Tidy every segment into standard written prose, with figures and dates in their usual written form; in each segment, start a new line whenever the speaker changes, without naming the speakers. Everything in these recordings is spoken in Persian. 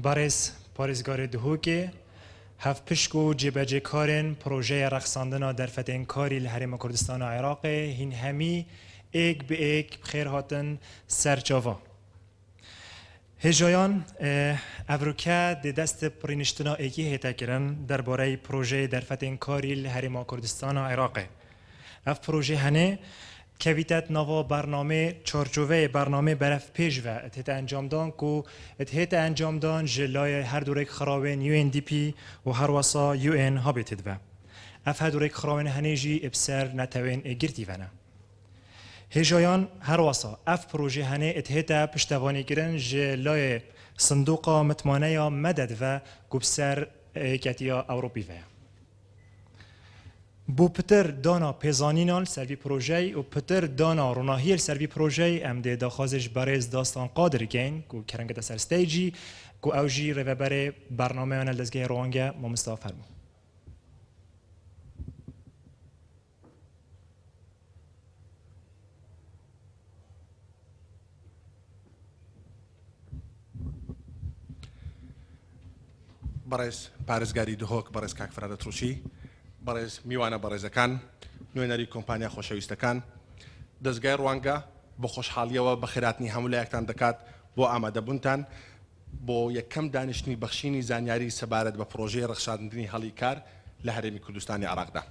بارز پارێزگارê Duhokê hevpişk û cêbecêkarên projeyê rexsandina derfetênkarî li Herêma Kurdistana Iraqê hîn hemî êk bi êk xêr hatin serçava. Hêjayan evroke di destê pirîniştina êkî hête kirin derbareyê projeyê derfetênkarî li Herêma Kurdistana Iraqê. Ev projê henê kevîtet nava bername çarçoveyê bername berevpêj ve et hête encamdan ku et hête encamdan ji layê her durêk xerawên UNDP û her wesa UN habê dibê. Ev her durêk xerawên henê jî ê bi ser netewên ê girtî vene. Hêjayan her wesa ev projê henê et hête piştevanîkirin ji layê sindoqa mitmaneya meded ve ku bi ser yeketiya Ewropî ve. Bu pitir dana pêzanînan servî projeyê û pitir dana ronahiyê servî projeyê em dê daxwazê ji berêz dastan qadir dikin ku keringete ser stêjî ku ew jî rêveberê bernameyan dezgehê Ronge Mustafa fermû.
بەڕێز پارێزگاری دهۆک بەڕێز کاک فرادە تروشی بەڕێز میوانە بەڕێزەکان نوێنەری کۆمپانیا خۆشەویستەکان دەستگای ڕوانگە بۆ خۆشحاڵیەوە بە خێراتنی هەموو لایەکتان دەکات بۆ ئامادەبوونتان بۆ یەکەم دانیشتنی بەخشینی زانیاری سەبارەت بە پرۆژەی ڕەخشاندنی هەڵی کار لە هەرێمی کوردستانی عێراقدا.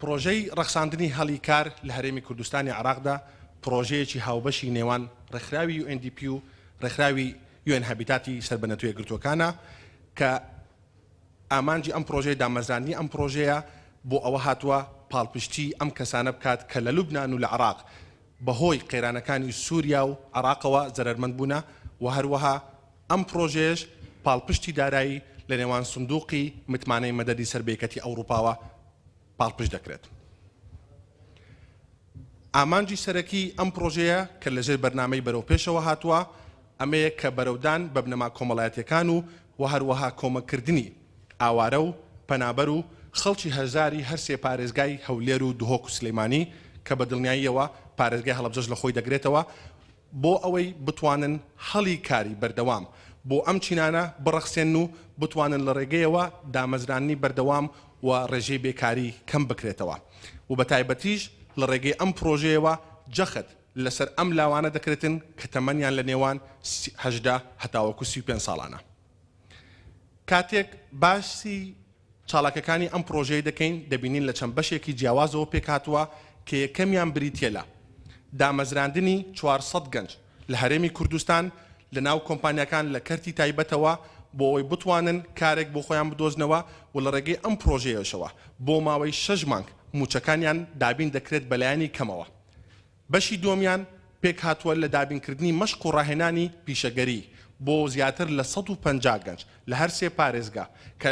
پرۆژەی ڕەخساندنی هەڵی کار لە هەرێمی کوردستانی عێراقدا پرۆژەیەکی هاوبەشی نێوان ڕێکخراوی UNDP و ڕێکخراوی UN هەبیتاتی سەربەنەتوویە گرتوەکانە کە ئامانجی ئەم پرۆژەی دامەزرانی ئەم پرۆژەیە بۆ ئەوە هاتووە پاڵپشتی ئەم کەسانە بکات کە لە لوبنان و لە عێراق بەهۆی قەیرانەکانی سووریا و عێراقەوە زەرمەند بوونە و هەروەها ئەم پرۆژێش پاڵپشتی دارایی لە نێوان سندوقی متمانەی مەدەدی سەربەیەکەتی ئەوروپاوە پاڵپشت دەکرێت. ئامانجی سەرەکی ئەم پرۆژەیە کە لەژێر بەرنامەی بەرەو پێشەوە هاتووە ئەمەیە کە بەرەودان بە بنەما کۆمەڵایەتیەکان و هەروەها کۆمەکردنی ئاوارە و پەنابەر و خەڵکی هەژاری هەر سێ پارێزگای هەولێر و دهۆک و سلەیمانی کە بە دڵنیاییەوە پارێزگای هەڵەبجەش لە خۆی دەگرێتەوە بۆ ئەوەی بتوانن هەڵی کاری بەردەوام بۆ ئەم چینانە بڕەخسێن و بتوانن لە ڕێگەیەوە دامەزرانی بەردەوام و ڕێژەی بێکاری کەم بکرێتەوە و بە تایبەتیش لە ڕێگەی ئەم پرۆژەیەوە جەخت لەسەر ئەم لاوانە دەکرێتن کە تەمەنیان لە نێوان هەژدا هەتاوەکو 35 ساڵانە. کاتێک باسی چاڵاکەکانی ئەم پرۆژەی دەکەین دەبینین لە چەند بەشێکی جیاوازەوە پێک هاتووە کە یەکەمیان بریتیە لە دامەزراندنی 400 گەنج لە هەرێمی کوردستان لە ناو کۆمپانیەکان لە کەرتی تایبەتەوە بۆ ئەوەی بتوانن کارێک بۆ خۆیان بدۆزنەوە و لە ڕێگەی ئەم پرۆژەیەشەوە بۆ ماوەی 6 مانگ موچەکانیان دابین دەکرێت بەلایانی کەمەوە. بەشی دووەمیان پێک هاتووە لە دابینکردنی مەشق و ڕاهێنانی پیشەگەری بۆ زیاتر لە 150 گەنج لە هەر سێ پارێزگا کە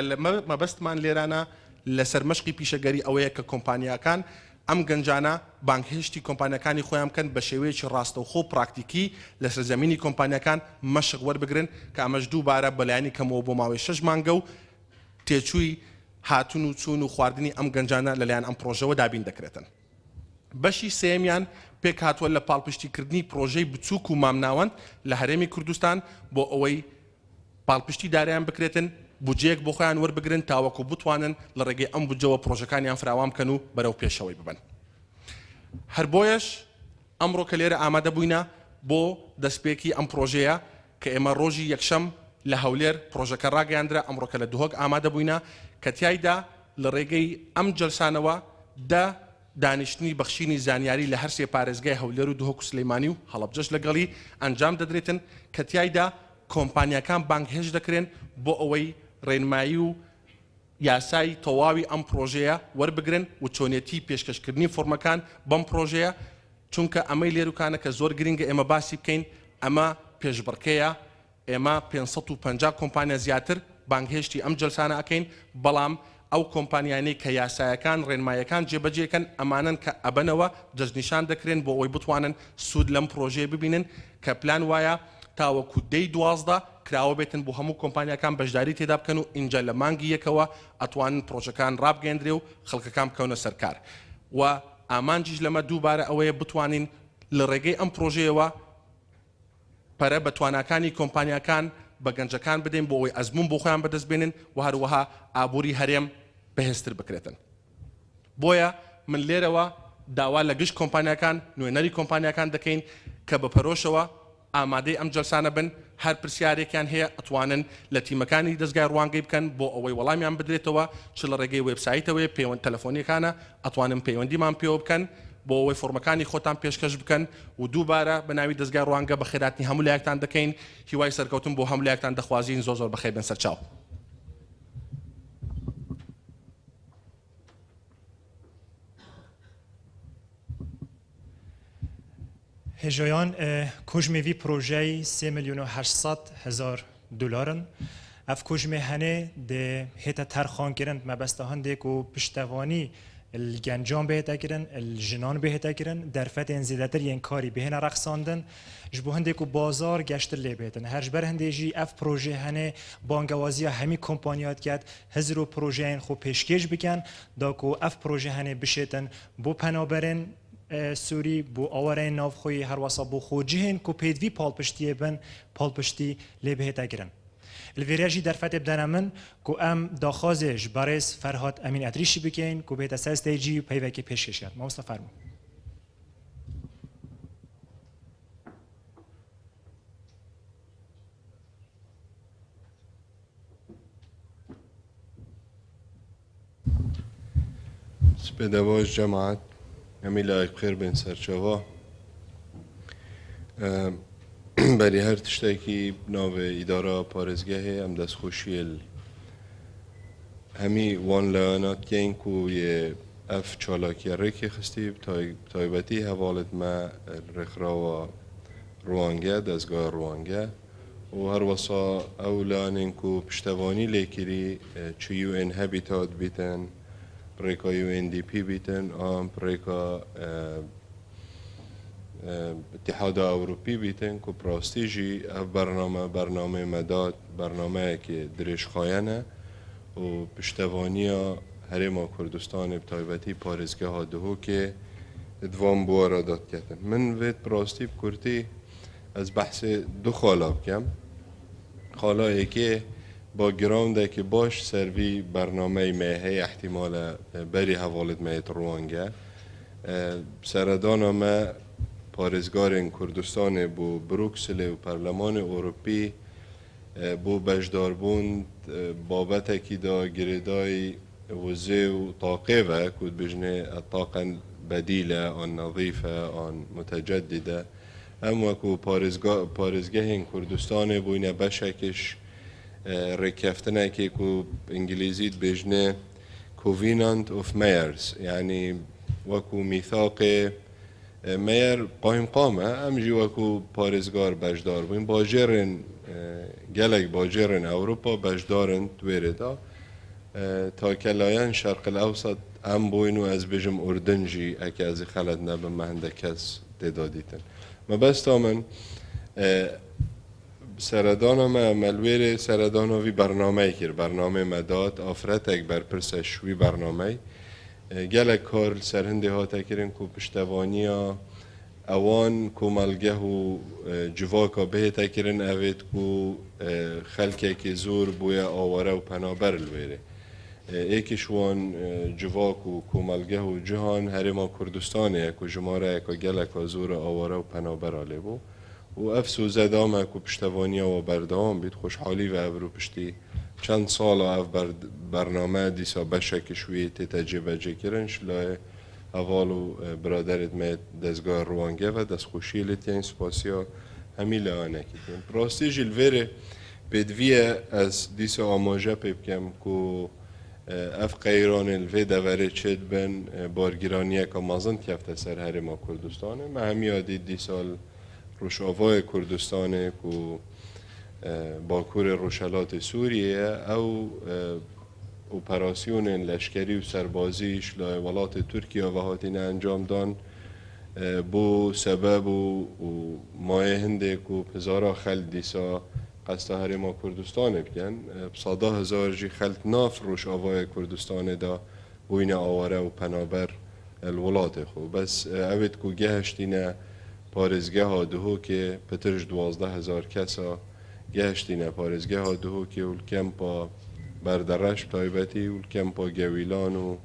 مەبەستمان لێرانە لەسەر مەشقی پیشەگەری ئەوەیە کە کۆمپانیاکان ئەم گەنجانە بانکهێشتی کۆمپانیەکانی خۆیان بکەن بە شێوەیەکی ڕاستەوخۆ پراکتیکی لەسەر زەمینی کۆمپانیەکان مەشق وەربگرن کە ئەمەش دووبارە بەلایانی کەمەوە بۆ ماوەی 6 مانگە و تێچووی هاتون و چوون و خواردنی ئەم گەنجانە لەلایەن ئەم پرۆژەوە دابین دەکرێتن. بەشی سێمیان پێک هاتووە لە پاڵپشتیکردنی پرۆژەی بچووک و مامناوەند لە هەرێمی کوردستان بۆ ئەوەی پاڵپشتی دارایان بکرێتن بودجەیەک بۆ خۆیان وەربگرن تاوەکو بتوانن لە ڕێگەی ئەم بودجەوە پرۆژەکانیان فراوام بکەن و بەرەو پێشەوەی ببن. هەر بۆیەش ئەمڕۆ کە لێرە ئامادە بووینە بۆ دەستپێکی ئەم پرۆژەیە کە ئێمە ڕۆژی یەکشەم لە هەولێر پرۆژەکە ڕاگەیاندرا ئەمڕۆکە لە دهۆک ئامادە بووینە کە تیایدا لە ڕێگەی ئەم جەلسانەوە دانیشتنی بەخشینی زانیاری لە هەر سێ پارێزگای هەولێر و دهۆک و سلەیمانی و هەڵەبجەش لەگەڵی ئەنجام دەدرێتن کە تیایدا کۆمپانیەکان بانکهێش دەکرێن بۆ ئەوەی ڕێنمایی و یاسای تەواوی ئەم پرۆژەیە وەربگرن و چۆنیەتی پێشکەشکردنی فۆرمەکان بەم پرۆژەیە چونکە ئەمەی لێروکانە کە زۆر گرنگە ئێمە باسی بکەین ئەمە پێشبڕکەیە ئێمە 550 کۆمپانیا زیاتر بانکهێشتی ئەم جەلسانە ئەکەین بەڵام ئەو کۆمپانیانەی کە یاسایەکان ڕێنمایەکان جێبەجێکەن ئەمانن کە ئەبەنەوە جەژنیشان دەکرێن بۆ ئەوەی بتوانن سوود لەم پرۆژەیە ببینن کە پلان وایە تاوەکو 12 کراوە بێتن بۆ هەموو کۆمپانیەکان بەشداری تێدا بکەن و اینجا لە مانگی یەکەوە ئەتوانن پرۆژەکان ڕابگەندرێ و خەڵکەکان بکەونە سەرکار و ئامانجیش لەمە دووبارە ئەوەیە بتوانین لە ڕێگەی ئەم پرۆژەیەوە پەرە بە تواناکانی کۆمپانیاکان بە گەنجەکان بدەین بۆ ئەوەی ئەزمون بۆ خۆیان بەدەست بێنن و هەروەها ئابووری هەرێم بەهێزتر بکرێتن. بۆیە من لێرەوە داوا لە گشت کۆمپانیاکان نوێنەری کۆمپانیاکان دەکەین کە بە پەرۆشەوە ئامادەی ئەم جەلسانە بن، هەر پرسیارێکیان هەیە ئەتوانن لە تیمەکانی دەستگای ڕوانگەی بکەن بۆ ئەوەی وەڵامیان بدرێتەوە، چ لە ڕێگەی وێبسایتەوەی پەیوەند تەلەفۆنیەکانە ئەتوانن پەیوەندیمان پێوە بکەن بۆ ئەوەی فۆرمەکانی خۆتان پێشکەش بکەن و دووبارە بە ناوی دەستگای ڕوانگە بە خێراتنی هەموو لایەکتان دەکەین، هیوای سەرکەوتن بۆ هەموو لایەکتان دەخوازین. زۆر زۆر بەخێر بن سەرچاو.
هجایان کجموی پروژه 3,800,000 دلارن. اف کجمه هنه ده هتا ترخان کرند مبستهان ده کو پشتوانی الگنجان بهتا کرن، الجنان بهتا کرن، درفت انزیدتر ین کاری بهن رقصاندن، جبو هنده کو بازار گشتر لی بهتن. هرج بر هنده جی اف پروژه هنه بانگوازی همی کمپانیات کرد، هزرو پروژه هن خو پیشکش بکن، دا کو اف پروژه هنه بشیتن بو پنابرن سوری بو آوره ناف خوی هر واسا بو خوجهن کو پیدوی پالپشتی بن پالپشتی لی بهتا کرن. الویراجی در فتح بدن من کو ام داخازش برایس فرهاد امین ادریشی بکن کو بهت اساس دیجی پیوکی پیشکش کرد. ما فرمون.
سپیدواج جماعت همی لایق بخیر بین سرچاوا بری هر تشتاکی ناو اداره پارزگاه هم دست خوشی همی وان لعنات گین کو یه اف چالاکی رکی خستی تایبتی حوالت ما رخرا و روانگه دستگاه روانگه و هر وصا اولان کو پشتوانی لیکری چی یو ان هابیتات بیتن پریکا یو ان دی پی بیتن آم پریکا اتحاد اروپی بیتن که پراستیجی برنامه مداد برنامه که درش خواینه و پشتوانی هرما کردستان بتایبتی پارزگاه ها دهو که دوام بوارا داد کردن. من وید پراستی بکرتی از بحث دو خالا بکم. خالایی که با گراونده که باش سروی برنامه مهی احتمال بری حوالت مهیت روانگه سردان ما پارزگار کردستان بو بروکسل و پارلمان اروپی بو بجداربوند بابت اکی دا گریدای وزه و طاقه و کود بجنه الطاقه بدیله آن نظیفه آن متجدده هم وکو پارزگاه کردستان بوینه بشکش رکفتنه که کو انگلیزی بجنه کووینانت اوف میرز یعنی وکو میثاق میر قایم قامه امجی وکو پارزگار بجدار بوین باجرن گلک باجرن اوروپا بجدارن تویردا تا کلاین شرق الاوسط ام بوین و از بجم اردنجی اکی از خلد نبه مهنده کس دادیتن ما بس من سردان ما ملویر سردان وی برنامه کر برنامه مداد آفرت اک بر پرسش وی برنامه گلک کار سرهنده ها تکرین کو پشتوانی اوان کو ملگه و جواکا به تکرین اوید کو خلکه که زور بویا آواره و پنابر الویره ایکشوان جواک و کو ملگه و جهان هرما کردستانه کو جماره اکا گلک زور آواره و پنابر آله بو و افسوزه دامه کو پشتوانی و بردام بید خوشحالی و ابرو پشتی چند سال اف برنامه دیسا بشک شوی تتجه کرنش لای اولو برادرت می دستگاه روانگه و دست خوشی لیتین سپاسیا همی لانه کتیم پراستی جلوره بدویه از دیسا آماجه پیبکم که اف قیران الوی دوره چید بن بارگیرانیه که مازن کفته سر هرما کردستانه ما همی یادید دی سال روشاوای کردستانه که باکور روشلات سوریه او اپراسیون لشکری و سربازیش لای ولات ترکیه و هاتین انجام دان بو سبب و مایه هنده که هزارا خل دیسا قصد هرما کردستانه بگن بصاده هزار جی خلط ناف روش آوای کردستانه دا بوین آواره و پنابر الولات خو بس اوید که گهشتینه پارێزگە هادوهۆ که پترش 12,000 کەسە گەشتینە پارێزگە هادوهۆ که و کەمپا بەردەڕەش تایبەتی و کەمپا گەویلان و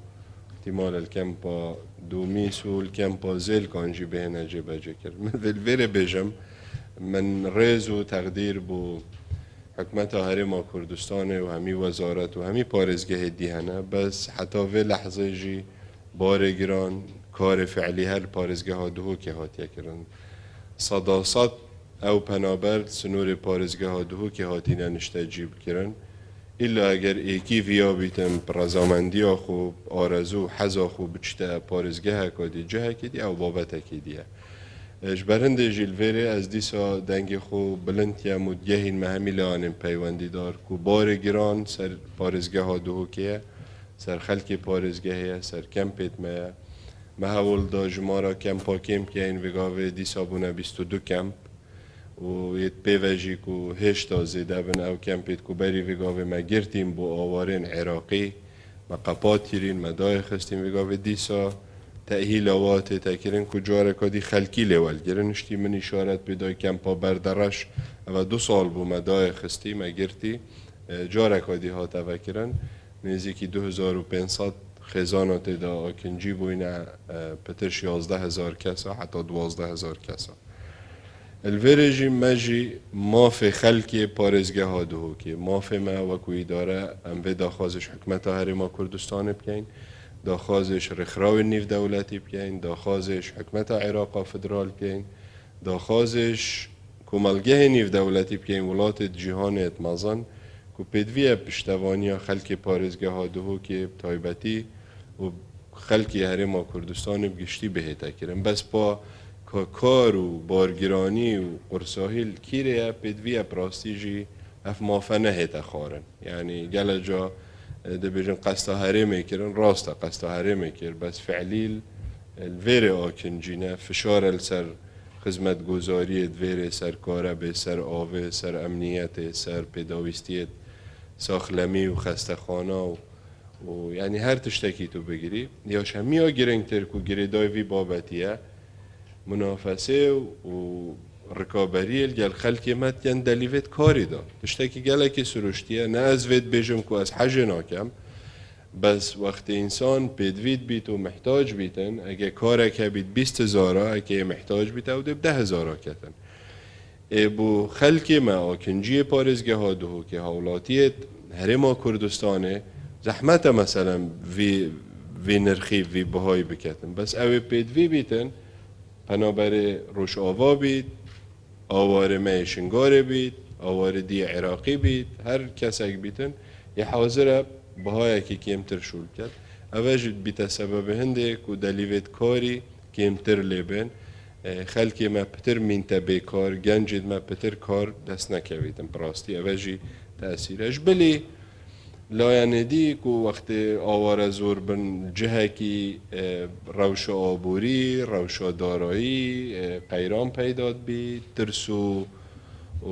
احتمال الكمبا دوميس والكمبا زيل كانجي بهنا جبهة كر من الفيري بيجم من ريز وتقدير بو حكمتها هرما كردستان وهمي وزارت وهمي بارزگه ديهنا بس حتى في لحظة جي بارگران كار فعلي هر بارزگه ها دهو که هاتيا کرن صداصات او پنابرد سنور بارزگه ها دهو که هاتينا نشتجيب کرن إلا اگر ایکی ویا بیتم رضامندی خوب آرزو حزا خوب بچته پارزگه کدی جه کدی او بابت کدیه اجبرنده جلویره از دیسا دنگ خوب بلند مدگهین مهمی لانم پیوندی دار کو بار گران سر پارزگه ها دو که سر خلک پارزگه سر کمپیت مهول دا جمارا کمپا کم که این وگاوه دیسا بونه 22 کمپ و یت پیوژی کو هشتا زیده بن او کمپیت کو بری وگاوه ما گرتیم بو آوارین عراقی ما قپات تیرین ما دای خستیم وگاوه دیسا تأهیل آوات تکرین کو جاره کدی خلکی لیول گرنشتی من اشارت بدای کمپا بردرش و 2 سال بو ما دای خستی ما گرتی جاره کدی ها تفکرن نزدیکی 2500 خزانات دا آکنجی بوینه پتر 11,000 کسا حتی 12,000 کسا الفرجی مجی مافی خلکی پارزگه ها دهو که مافی ما وکوی داره ام به داخوازش حکمت هرما کردستان بکن داخوازش رخراو نیف دولتی بکن داخوازش حکمت عراق فدرال بکن داخوازش کمالگه نیف دولتی بکن ولات جهان اتمازن که پیدویه پشتوانی خلکی پارزگه ها دهو که تایبتی و خلکی هرما کردستان بگشتی بهتا کرن بس با کار و بارگرانی و قرصاهیل کیره پیدویه پراستیجی اف مافنه هیتا خارن یعنی گل جا ده بیجن قصد هرمه کرن راستا قصد هرمه کر بس فعلیل الویر آکنجینه فشار السر خدمت گذاری دویر سر کاره به سر آوه سر امنیت سر پیداویستیت ساخلمی و خستخانه و یعنی هر تشتکی تو بگیری یا شمی ها گرنگ ترکو گری دایوی بابتیه منافسه و رکابری الگل خلکی مت ین دلیوت کاری دا تشتکی گله که سروشتیه نه از وید بیجم که از حج ناکم بس وقت انسان پیدوید بیت و محتاج بیتن اگه کاره که بیت 20,000 اگه محتاج بیت او دب 10,000 کتن بو خلکی ما آکنجی پارزگه ها دهو که حولاتیت هرما کردستانه زحمت مثلا وی نرخی وی بهای بکتن بس او پیدوی بیتن پنابر روش آوا بید آوار میشنگار بید آوار دی عراقی بید هر کسک بیتن یه حاضر بهای که کمتر شول کرد اوج بیت سبب هنده که دلیویت کاری کمتر لیبن خلکی ما پتر منتبه کار گنجید ما پتر کار دست نکویدن براستی اوجی تأثیرش بلی لایندی که وقت آوار زور بن جهه کی روش آبوری روش دارایی پیرام پیداد بید ترسو و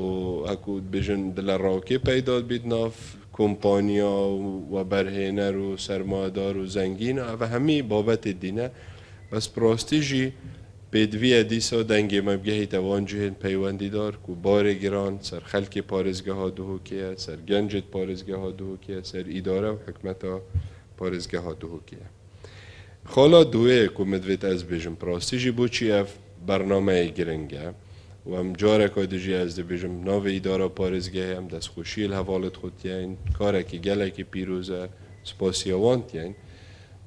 اکود بجن دل راکی پیداد بید ناف کمپانیا و برهنر و سرمایدار و زنگین و همی بابت دینه بس پراستیجی پیدوی دیسا دنگی مبگهی توان جهن پیوندی دار که بار گران سر خلک پارزگه ها دهو که سر گنجت پارزگه ها دهو که سر اداره و حکمت ها پارزگه ها دهو که خالا دوه که مدویت از بیجم پراستیجی بو چی اف برنامه گرنگه و هم جاره که دیجی از دی بیجم ناو اداره پارزگه هم دست خوشی الحوالت خود تین کاره که گله که پیروزه سپاسیوان تین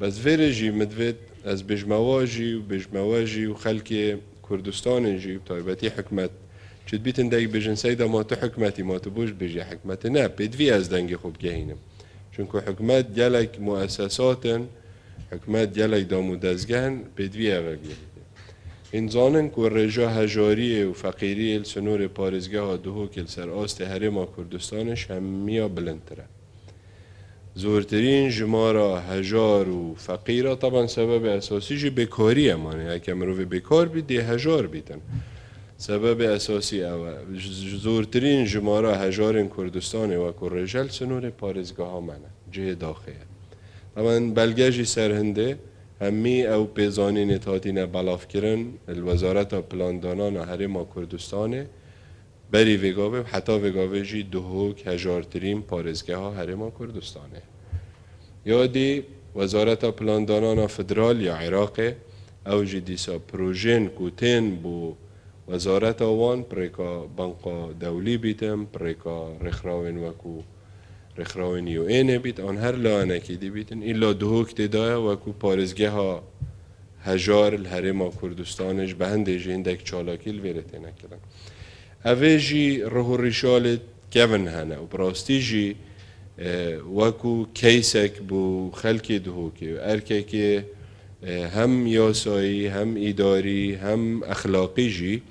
بس ویرجی مدویت از بجمواجی و خلک کردستان جی تایبتی حکمت چید بیتن دایی بجن سیدا ما تو حکمتی ما تو بوش بجی حکمت نه پیدوی از دنگ خوب گهینم چونکو حکمت جلک مؤسساتن حکمت جلک دامو دزگهن پیدوی اول گهید این زانن که رجا هجاری و فقیری السنور پارزگه ها دهو کل سر آست هرما کردستانش همیا بلندتره زورترین جمارا هجار و فقیره طبعا سبب اساسی جی بکاریه مانه اگه مروی بکار بید دی هجار بیتن سبب اساسی اوه زورترین جمارا هجار کردستانه و کرجل سنور پارزگاه ها منه جه داخله طبعا بلگجی سرهنده همی او پیزانین تاتین بلاف کرن الوزارت پلاندانان هرما کردستانه بری وگاوه حتی وگاوه جی دهوک هجارترین پارزگاه ها هرما کردستانه یادی وزارت پلاندانان فدرال یا عراق او جی دیسا پروژین کوتین بو وزارت آوان پریکا بانقا دولی بیتم پریکا رخراوین وکو رخراوین یو اینه بیت آن هر لانه کی دی بیتن ایلا دهوک تدای وکو پارزگاه ها هجار الهرما کردستانش به هنده جی هندک چالاکیل ویرته نکرن اوه جی روح ریشال کون هنه و براستی جی وکو کیسک بو خلکی دهوکی ارکه که هم یاسایی هم اداری هم اخلاقی جی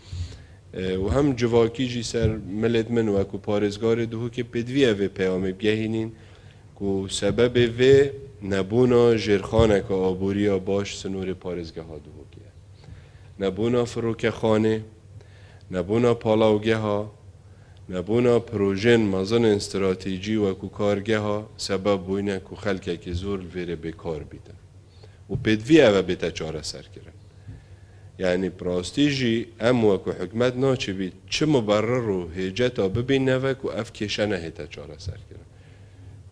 و هم جواکی جی سر ملت من وکو پارزگار دهوکی پدوی اوه پیامه بگهینین که سبب و نبونا جرخانه که آبوریا باش سنور پارزگاه ها دهوکیه نبونا فروک خانه نبونا پالاوگه ها نبونا پروژن مازن استراتیجی و کو کارگه ها سبب بوینه کو خلکه که زور ویره بکار بیدن و پدوی اوه بیتا چاره سر کرن یعنی پراستیجی ام و کو حکمت ناچه بید چه مبرر و هیجتا ببینه و کو اف کشه نهیتا چاره سر کرن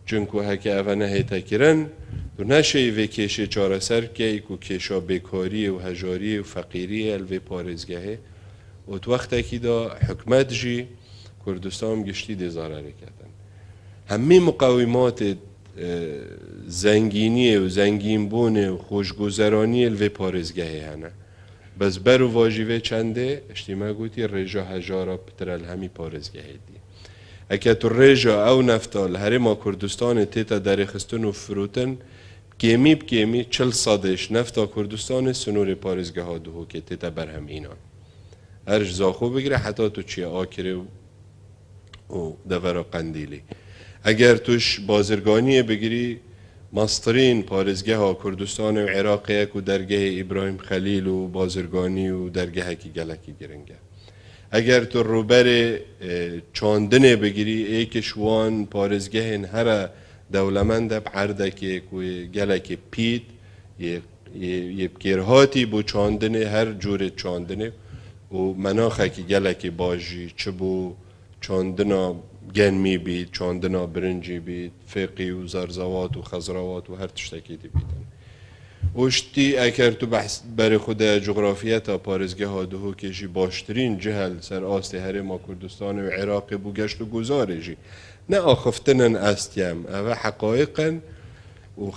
چونکو هکه اوه نهیتا کرن تو نشه و کشه چاره سر که کو کشا بکاری و هجاری و فقیری الوی پارزگهه و تو وقت که دا حکمت جی کردستان گشتی دیزاره کردن همه مقاومات زنگینی و زنگین بونه و خوشگذرانی الوی پارزگاهی هنه بس برو واجیوه چنده اشتیما گوتی رجا هجارا پترال همی پارزگاهی دی اکه تو رجا او نفتال هرما کردستان تیتا درخستن و فروتن کمی 40 صدش نفتا کردستان سنور پارزگاه ها دهو که تیتا برهم اینان هرش زاخو بگیره حتی تو چیه آکره و دورا قندیلی اگر توش بازرگانی بگیری ماسترین پارزگاه ها کردستان و عراقیه که درگاه ابراهیم خلیل و بازرگانی و درگاه کی گلکی گرنگه اگر تو روبر چاندنه بگیری ایکش وان پارزگاه هر دولمنده بعرده که گلکی پید یه بکرهاتی بو چاندنه هر جور چاندنه و مناخه که گلکی باجی چه بو چاندنا گنمی بید چاندنا برنجی بید فقی و زرزوات و خضروات و هر تشتکی دی بیدن اوشتی اگر تو بحث برای خود جغرافیت پارزگاه ها دهو کشی باشترین جهل سر آست هرما کردستان و عراق بو گشت و گذاره جی نه آخفتنن استیم اوه حقایقا و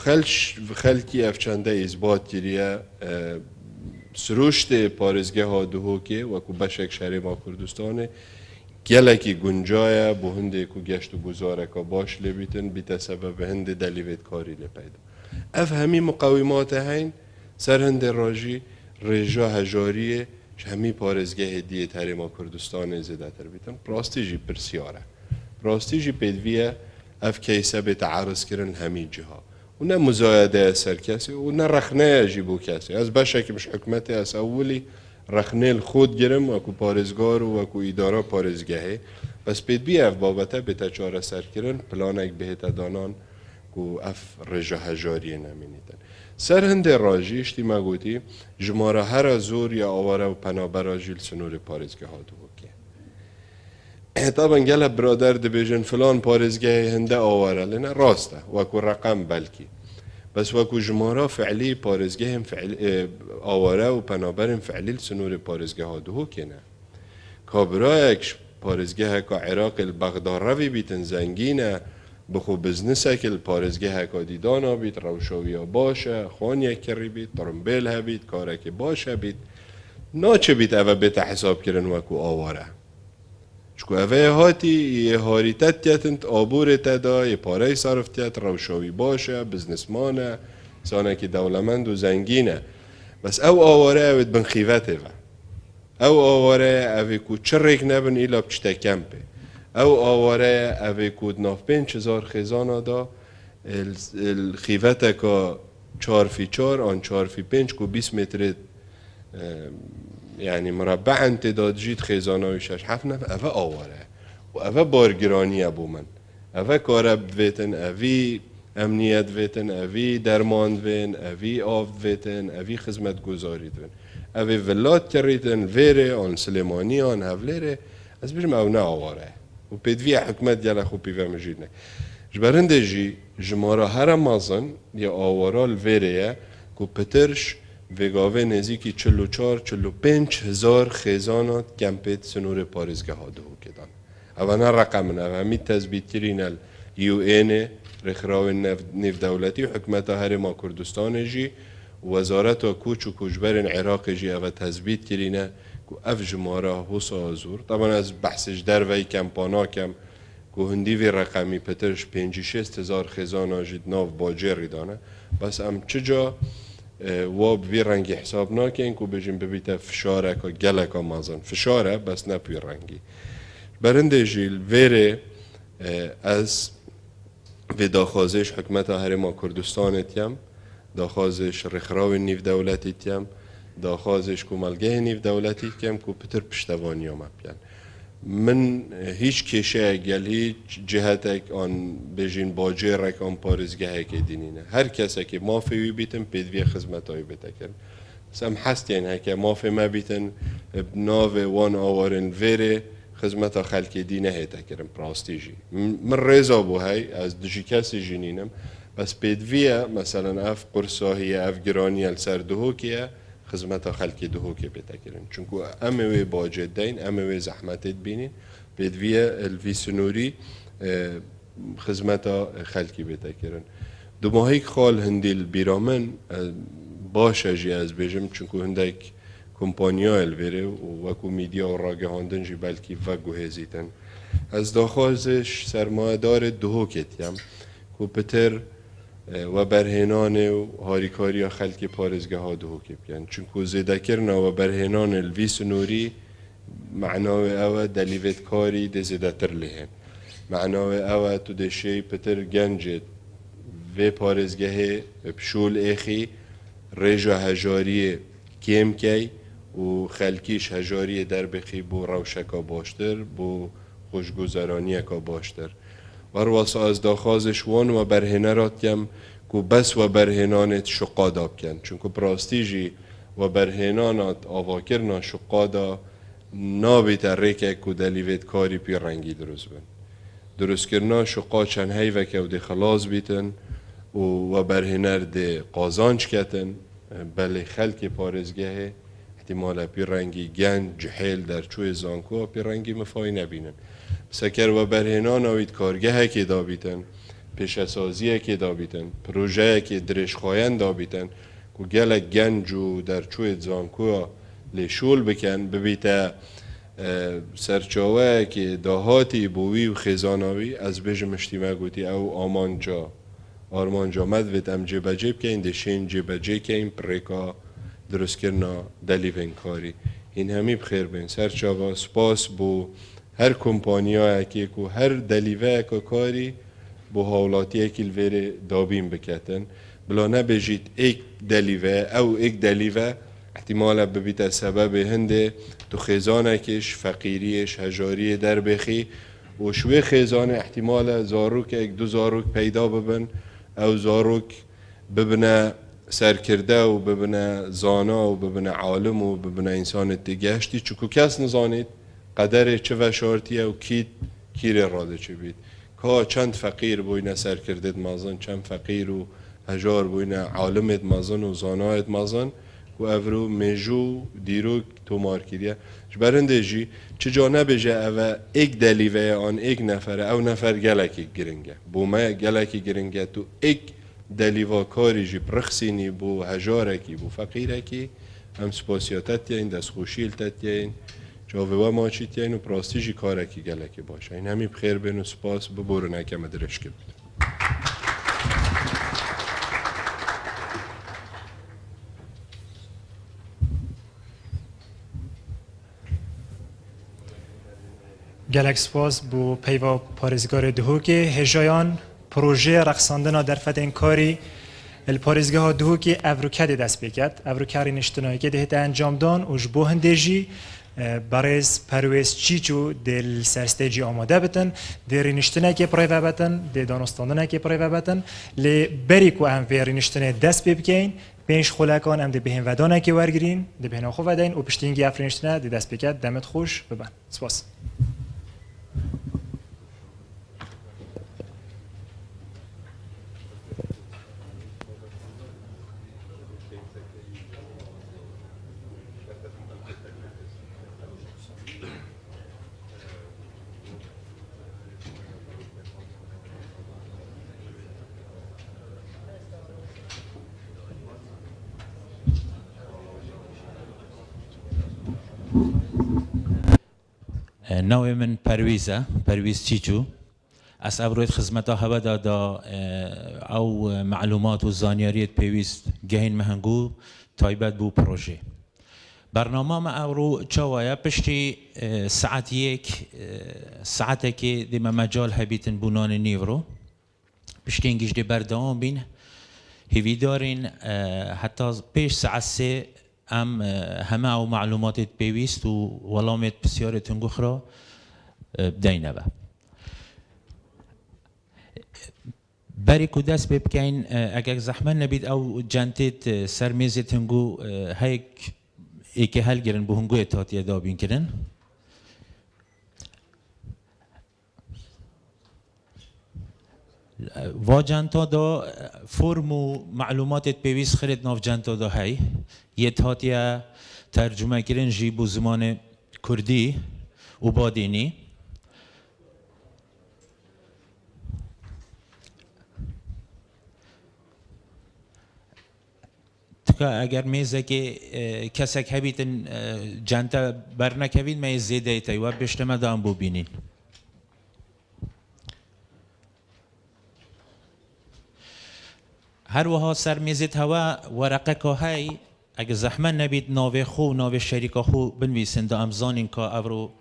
خلکی افچنده اثبات گیریه سروشت پارزگاه ها دهو که وکو بشک شهر ما کردستانه گلکی گنجایه بو هنده کو گشت و گذاره که باش لبیتن بیت سبب هنده دلیویت کاری لپیدا اف همی مقاومات هین سر هنده راجی رجا هجاریه همی پارزگاه دیت هرما کردستان زده تر بیتن پراستیجی پرسیاره پراستیجی پیدویه اف کیسه بیت عرض کرن همی جها و نه مزایده سر کسی و نه رخنه جیبو کسی از بشه که مش حکمتی از اولی رخنه خود گرم و کو پارزگار و کو اداره پارزگاهه بس پید بی اف بابته بیت چاره سر کرن پلانک بهت دانان کو اف رجا هجاری نمینیدن سر هنده راجی اشتی مگوتی جماره هر زور یا آواره و پنابرا جیل سنور پارزگاه ها دو بکی طبعا گله برادر دبیجن فلان پارزگاه هنده آواره لنه راسته وکو رقم بلکی بس وکو جماره فعلی پارزگاه هم آواره و پنابر فعلی سنور پارزگاه ها دو کنه کابرایکش پارزگاه که عراق البغداروی بیتن زنگینه بخو بزنسه که پارزگاه که دیدانا بیت روشاوی باشه خانیه کری بیت ترمبیل ها بیت کاره که باشه بیت ناچه بیت اوه بیت حساب کرن وکو آواره چکو اوه هاتی یه هاریتت تیتنت آبورت دا یه پاره صرف تیت روشاوی باشه بزنسمانه سانه که دولمند و زنگینه بس او آواره اوید بنخیوته او آواره اوی کو چرک نبن ایلا بچته کمپه او آواره اوی کود ناف 5000 خزانه دا الخیوته که 4x4 آن 4x5 کو 20 متر یعنی مربع امتداد جید خزانه و 6-7 نفر اوه آواره و اوه بارگرانی ابو من اوه کاره بویتن اوی امنیت ویتن اوی درمان وین اوی آف ویتن اوی خدمت گذاری وین اوی ولات کریتن ویره آن سلیمانی آن هفلره از بیشم او نه آواره و پیدوی حکمت گله خوب پیوه مجید نه جبرنده جی جمارا هر مازن یا آوارال ویره که پترش وگاوه نزیکی 44-45 هزار خیزانات کمپیت سنور پارزگاه ها دهو کدان اونا رقم نه همی تثبیت کرین UN رخراو نف دولتی و حکمت هرما کردستان جی وزارت و کوچ و کوچبرین عراق جی او تثبیت کرینه که اف جماره حسا زور طبعا از بحثش در وی کمپانا کم که هندی وی رقمی پترش 5-6 هزار خزانه جید ناف باجری دانه بس ام چجا واب وی رنگی حساب ناکن که بجیم ببیت فشاره که گلک مازن فشاره بس نپی رنگی برنده جیل ویره از و داخوازش حکمت هرما کردستان تیم داخوازش رخراو نیف دولتی تیم داخوازش کمالگه نیف دولتی تیم که پتر پشتوانی هم بیان من هیچ کشه گل هیچ جهتک آن بجین باجرک آن پارزگه که دینینه هر کسی که مافی بیتن پیدوی خدمت های بتکن سم حست یعنی که مافی ما بیتن ناو وان آوارن ویره خدمت خلق دینه هیتا کرم پراستیجی من رضا بو های از دجی کسی جنینم بس پیدویه مثلا اف قرصاهی اف گرانی السر دهو که خدمت خلق دهو که بیتا کرن چونکو اموی باجد دین اموی زحمتت بینین پیدویه الوی سنوری خدمت خلقی بیتا کرن دو ماهی خال هندیل بیرامن باشه جی از بجم چونکو هندک کمپانیا الویره و وکو میدیا و راگهاندن جی بلکی وگو هزیتن از داخوازش سرمایه دار دهو کتیم که پتر و برهنان و هاریکاری خلق پارزگاه ها دهو کتیم چونکو زیده کرنا و برهنان الویس نوری معناوی او دلیویت کاری ده زیده تر لهن معناوی او تو ده شی پتر گنجت و پارزگاه بشول ایخی ریجا هجاری کم کی و خلکیش هجاری در بخی بو روشکا باشتر بو خوشگذرانی کا باشتر ورواس از داخازش وان و برهنه راتیم که بس و برهنانت شقادا بکن چون که پراستیجی و برهنانات آواکرنا شقادا نابیت ریکه که دلیویت کاری پی رنگی درست بن درست کرنا شقا چند هیوه که و دی خلاص بیتن و برهنر دی قازانچ کتن بله خلق پارزگاه احتمال پی رنگی گن جحیل در چوی زانکو پی رنگی مفای نبینن سکر و برهنان آوید کارگه که دابیتن پیشسازی که دابیتن پروژه که درش خواهن دابیتن که گلک گنجو در چوی زانکو لیشول بکن ببیت سرچاوه که داهاتی بوی و خیزاناوی از بجم اشتیمه گوتی او آمانجا آرمانجا مدوید ام جیبه جیب که این دشین جیبه جی که این پریکا درست کرنا دلیوین کاری این همی بخیر بین سرچاوه سپاس بو هر کمپانیا که هر دلیوه که کاری بو حولاتی که الویره دابین بکتن بلا نبجید ایک دلیوه او ایک دلیوه احتمالا ببیت سبب هنده تو خیزانه کش فقیریش هجاری در بخی و شوی خیزانه احتمالا زاروک ایک دو زاروک پیدا ببن او زاروک ببنه سرکرده و ببنه زانا و ببنه عالم و ببنه انسان تگهشتی چکو کس نزانید قدر چه وشارتیه و کیر راده چه بید که چند فقیر بوینه سرکردت مازن چند فقیر و هجار بوینه عالمت مازن و زانایت مازن و افرو میجو دیروک تو مارکیدیه جبرنده جی چجا نبیجه اوه ایک دلیوه آن ایک نفره او نفر گلکی گرنگه بو ما گلکی گرنگه تو ایک دلیوه کاری جی برخسینی بو هجارکی بو فقیرکی هم سپاسیاتت یین دست خوشیلتت یین جاوه و ماچیت یین و پراستی جی کارکی گلکی باشه این همی بخیر بین و سپاس ببورو نکم درش کرد
گلک سپاس بو پیوا پارزگار دهو که هجایان پروژه رقصاندن در فتن کاری الپارێزگەها دووکی ئەڤروکادێ دەست پێکات ئەڤروکاری نیشتنەوەیەکێ دەهێتە ئەنجامدان و ji بۆ هەندێژی بەڕێز پەروێز چیچ و دێ سەرستێجی ئامادە بتن دێ ڕینیشتنێکی پڕێڤە بەتن دێ دانوستاندنێکی پڕێڤە بەتن لێ بەریک و ئەم vê ڕینیشتنێ دەست پێ بکەین پێنج خۆلاکان ئەم دێ بهێنڤەدانێکی وەرگرین دێ بهێنە خۆ ڤەدەین و پشتینگی ئەف ڕینیشتنە دێ دەست پێکات دەمت خۆش ببن سپاس
ناوی من پرویز چیچو از ابروید خدمتا هوا دا او معلومات و زانیاریت پیوست گهین مهنگو تایبت بو پروژه برنامه ما ابرو چوایا پشتی ساعتی که دیمه مجال هبیتن بونان نیورو پشتی انگیش دی بردام بین هیوی دارین حتی پیش ساعت 3 ام همه او معلومات پیوست و ولامت بسیار تنگو خرا بدینه با بری که دست ببکین اگر زحمت نبید او جنتت سرمیز تنگو هیک ایک هل گرن به هنگو اتحادیه دابین کرن و جنتا دا فرم و معلومات پیوست خرید ناف جنتا دا هی یه اتحادیه ترجمه کرن جی بو زمان کردی و بادینی اگر میزه که کسک هبیتن جنتا برنکوید ما زیده ایتای و بشتمه دام بو بینین هر وها سر میزید هوا ورقه که های اگه زحمت نبید ناوی خو و ناوی شریکه خو بنویسن دا امزانین که افرو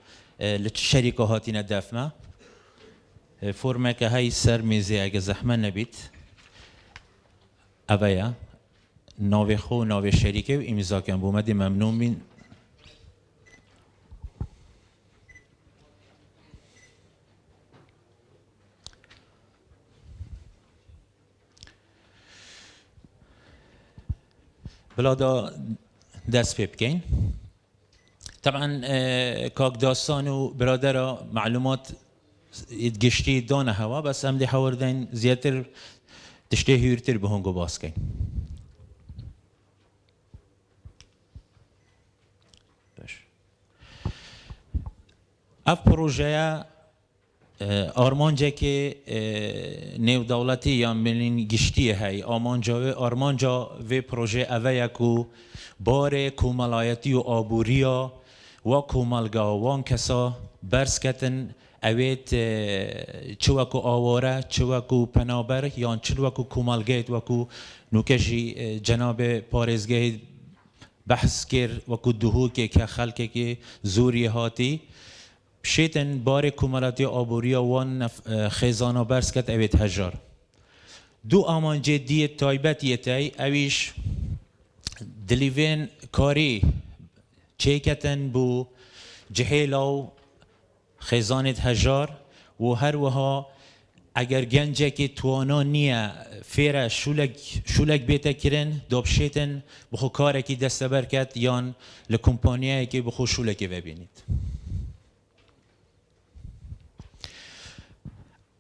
شریکه هاتین دفمه فرمه که های سر میزی اگه زحمت نبید اویا ناوی خو و ناوی شریکه و امضا کن بومدی ممنون بین بلادا دست پی بکن طبعا کاک داستان و برادر معلومات گشتی دانه هوا بس هم دی حوردن زیادتر تشته هیورتر به هنگو باز کن اف پروژه آرمانجا که نیو دولتی یا ملین گشتی های آرمانجا و پروژه اوه کو بار کومالایتی و آبوریا و کومالگا وان کسا برس کتن اوید چوکو آواره چوکو پنابر یا چوکو کومالگیت وکو نوکشی جناب پارزگاه بحث کرد وکو دهو که خلقه که زوری هاتی شیتن بار کومالاتی آبوریا وان خیزانا برس کت اوید هجار دو آمان جدی تایبتیه تای اویش دلیوین کاری چیکتن بو جهیلاو خیزانت هجار و هر وها اگر گنجه که توانا نیه فیره شولک بیتا کرن دابشیتن بخو کاره که دست برکت یان لکمپانیه که بخو شولکی ببینید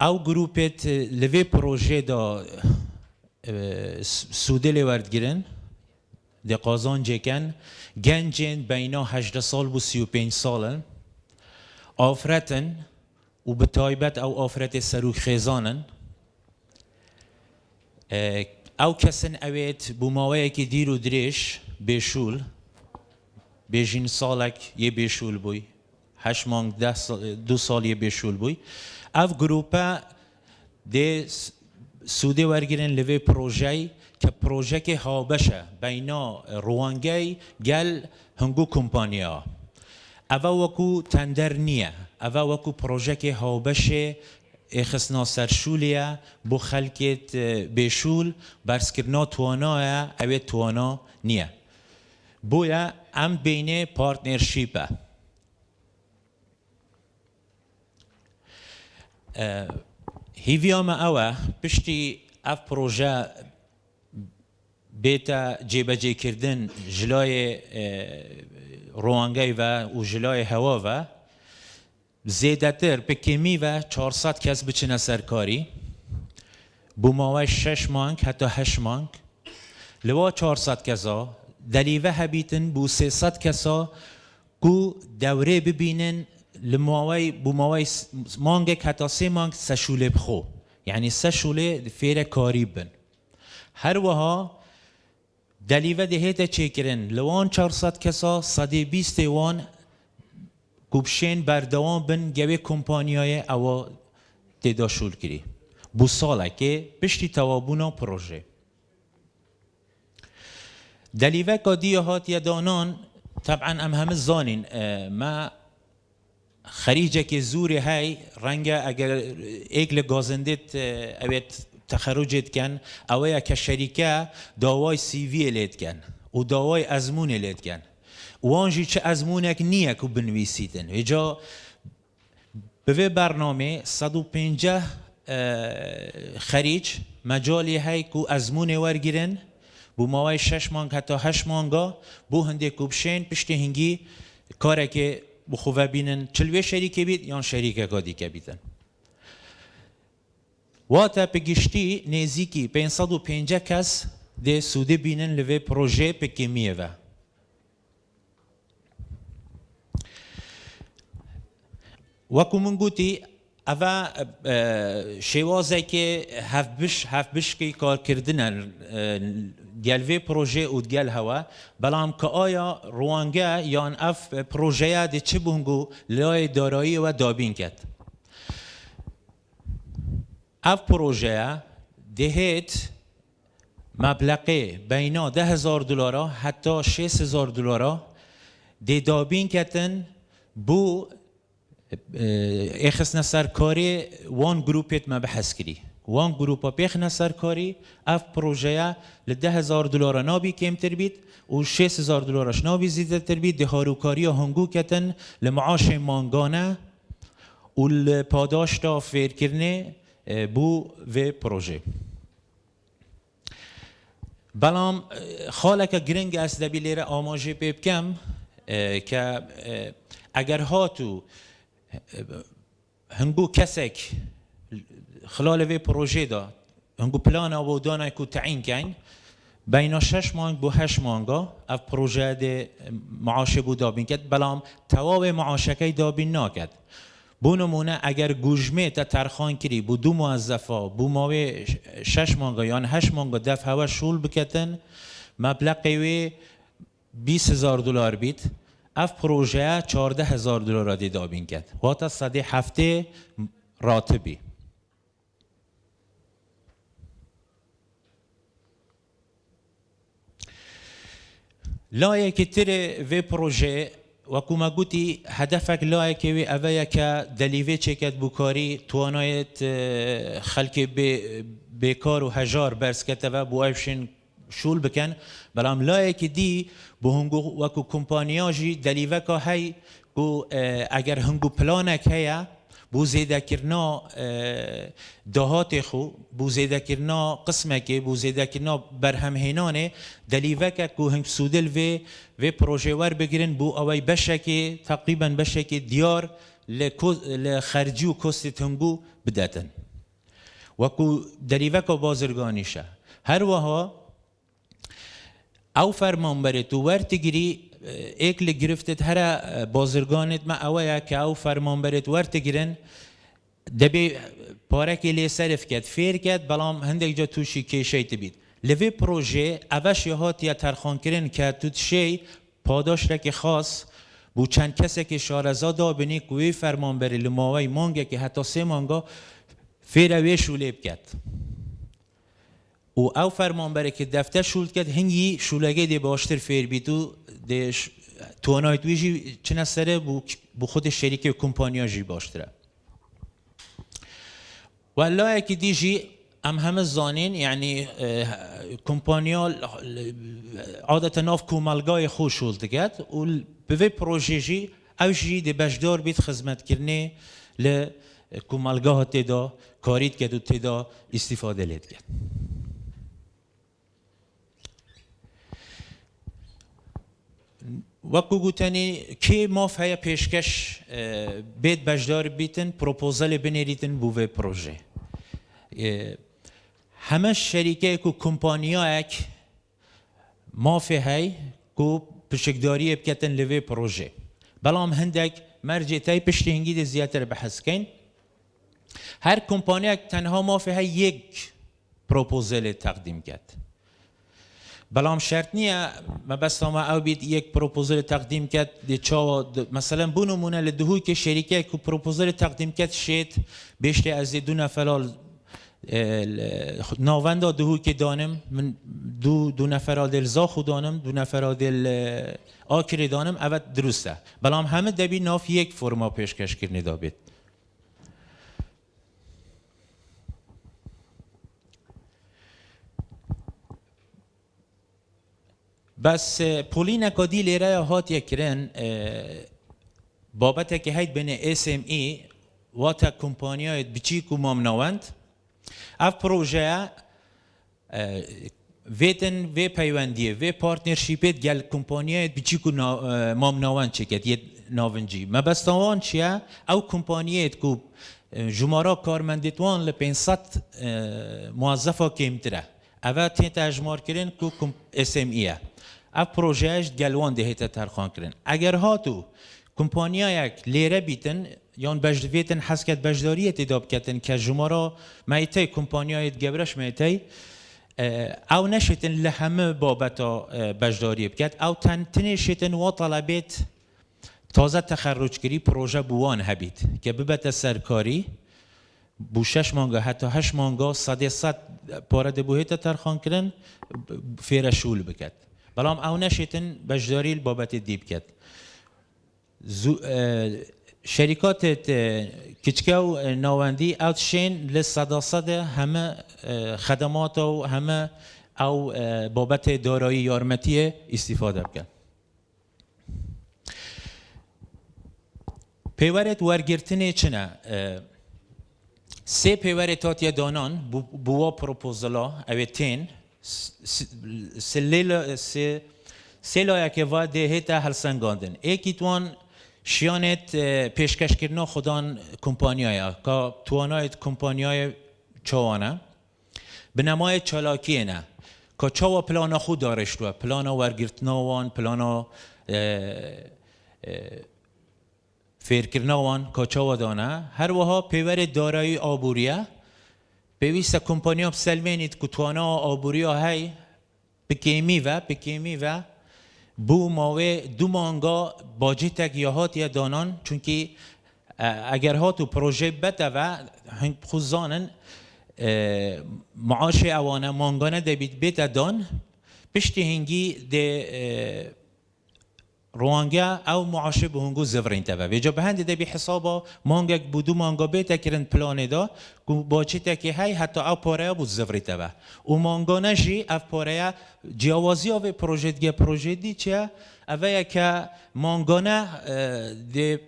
او گروپت لوی پروژه دا سوده لیورد گیرن دی قازان جکن گنجین بینا 18 سال بو 35 سالن آفرتن و بتایبت او آفرت سروک خیزانن او کسن اوید بو ماوه که دیر و دریش بیشول بیجین سالک یه بیشول بوی 8 مانگ 2 سال یه بیشول بوی اف گروپا ده سوده ورگیرن لوی پروژه‌ای که پروژه که هابشه بینا روانگی گل هنگو کمپانیا اوه وکو تندر نیه اوه وکو پروژه که هابشه اخسنا سرشولیا بو خلکت بشول برسکرنا توانایا اوه توانا نیه بویا ام بین پارتنرشیپه هیویا ما اوه پشتی اف پروژه بیتا جیبجی کردن جلای روانگی و جلای هوا و زیادتر به کمی و 400 کس بچنه سرکاری بوماوی 6 مانک حتی 8 مانک لوا 400 کسا دلیوه هبیتن بو 300 کسا کو دوره ببینن لماوی بوماوی مانگک حتی 3 مانک سشوله بخو یعنی سشوله فیر کاری بن هر وها دلیوه دهیتا چیکرن لوان 400 کسا 120 وان کوبشین بردوام بن گوی کمپانیای او تیدا شول کری بو ساله که پشتی توابونا پروژه دلیوه که دیه هات یادانان طبعا ام همه زانین ما خریجه که زوری های رنگه اگر ایک لگازندت اوید تخرجت کن اویا که شریکه داوای سی وی لید کن و داوای ازمون لید کن وانجی چه ازمونک نیه که بنویسیدن ویجا به برنامه 150 خریج مجالی های که ازمون ورگیرن بو ماوی 6 مانگ حتی 8 مانگا بو هنده کوبشین پشتی هنگی کاره که بخواه بینن چلوه شریکه بید یا شریکه گادی که بیدن واتا پگشتی نزیکی 550 کس ده سوده بینن لوه پروژه پکمیه و وکو من گوتی اوه شوازه که هف بش که کار کردنن گلوه پروژه او گل هوا بلام که آیا روانگه یا اف پروژه ده چه بونگو لای دارایی و دابین کد اف پروژه دهیت مبلغه بینا $10,000 حتی $6,000 ده دابین کتن بو اخسنا سرکاری وان گروپیت ما بحث کری وان گروپا پیخنا سرکاری اف پروژه $10,000 نابی کم تر بید و $6,000 نابی زیده تر بید ده هاروکاری هنگو کتن لمعاش مانگانه و الپاداش تا فیر کرنه بو و پروژه بلام خالک گرنگ است دبی لیره آماجه پیب کم که اگر هاتو هنگو کسک خلال وی پروژه دا هنگو پلان او دانای کو تعیین کن بین 6 مانگ بو 8 مانگا اف پروژه ده معاشه بو دابین کد بلام تواب معاشکی دابین ناکد بو نمونه اگر گوجمه تا ترخان کری بو 2 موظفا بو ماوی 6 مانگا یا 8 مانگا دف هوا شول بکتن مبلغی وی $20,000 بیت اف پروژه $14,000 دی دابین کرد واتا صده هفته راتبی لایه تر و پروژه وکو ما گوتی هدفک لایه که وی اوه که دلیوه چکت بکاری توانایت خلک بیکار و هجار برس کتوه بو ایفشن شول بکن بلام لایه که دی بو هنگو وکو کمپانیاجی دلیوه که های بو اگر هنگو پلانک هیا بو زیده کرنا دهات خو بو زیده کرنا قسمه که بو زیده کرنا برهمهینانه دلیوه که که هنگ سودل و پروژه ور بگیرن بو اوی بشه که تقریبا بشه که دیار لخرجی و کست هنگو بداتن وکو دلیوه که بازرگانیشه هر وها او فرمان برد و ورتگیری ایک لگرفتت هر بازرگانت ما اویا که او فرمان برد ورتگیرن دبی پارکی لی صرف کد فیر کد بلام هندک جا توشی کشی تبید لوی پروژه اوش یهات یا ترخان کرن که توت شی پاداش رک خاص بو چند کسی که شارزا دابنی کوی فرمان بری لماوی مانگه که حتی 3 مانگا فیر اوی شولیب کد و او فرمان بره که دفتر شولد کرد هنگی شولگه دی باشتر فیر بیتو دی توانایت ویجی چنه سره بو خود شریک کمپانیا جی باشتره ولا اكيد دیجی ام همه زانین یعنی کمپانیا عادت ناف کومالگای خوش شول دکت و به پروژه جی اوجی دی بجدار بیت خدمت کرنه ل کومالگاه تدا کارید که دو تدا استفاده لید کرد. وقتی گویی که مافیا پیشکش بیت بجدار بیتن پروپوزال بنریتن بوده پروژه. همه شریکه کو کمپانیا اک مافیای کو پشکداری بکتن لوی پروژه. بلام هندک مرجع تای پشتینگی د زیاتر بحث کن. هر کمپانیا تنها مافیای یک پروپوزال تقدیم کرد. بلام شرط نیه ما بس ما او بید یک پروپوزال تقدیم کرد دی چا مثلا بونمونه لدهوی که شریکه کو پروپوزال تقدیم کرد شد بیشتر از دو نفرال ناوندا دهوی که دانم من دو نفرال دل زاخو دانم دو نفرال دل آکری دانم اول درسته بلام همه دبی ناف یک فرما پیشکش کرنی دابید. بس پولین کدی لیره هات یکرن بابت که هید بین SME و تا کمپانیای بچیک و مامناوند اف پروژه ویتن و پیوندیه و پارتنرشیپت گل کمپانیای بچیک و مامناوند چکت یه ناونجی ما بس تاوان چیه او کمپانیات کو جمارا کارمندتوان ل 500 موظفه کمتره اول تین تجمار کردن کو SME اف پروژهش گلوان دهیت ترخان کردن. اگر هاتو کمپانیا یک لیره بیتن یان بجدویتن حسکت بجداریت اداب کردن که جمارا میته کمپانیایت گبرش میته او نشتن لهمه بابتا بجداری بکرد او تنشتن و طلبت تازه تخرج کری پروژه بوان هبید که ببت سرکاری بو 6 مانگا حتی 8 مانگا 100 پارد بوهیت ترخان کردن فیرشول بکرد. بلام او نشیتن بجداری بابت دیب کرد. شرکات کچکو نواندی اوتشین لصد همه خدمات و همه او بابت دارایی یارمتی استفاده بکن. پیوارت ورگرتنی چنه سه پیوارتات یادانان بوا پروپوزلا اوتین سلایه که واده هیتا هلسنگاندن. ایکی توان شیانت پیشکش کردن خودان کمپانیای که توانایت کمپانیای چوانه به نمای چالاکیه نه که چوا پلانا خود دارشتوه پلانا ورگرتناوان پلانا فیرکرناوان که چوا دانه هر وها پیور دارایی آبوریه پیویست کمپانیا بسلمینید که توانا آبوریا های بکیمی و بو ماوه دو مانگا باجتک یا هات یا دانان چونکه اگر هاتو پروژه بده و خوزانن معاش اوانه مانگانه دبید بیت دان پشتی هنگی ده روانگا او معاش به هنگو زفرین تبا ویجا به هنده ده بی حسابا مانگا بودو مانگا بیتا کرن پلانه دا باچه که های حتی او پاره بود زفری تبا و مانگا نجی او پاره جیاوازی او پروژه دی چه اوه که مانگانه ده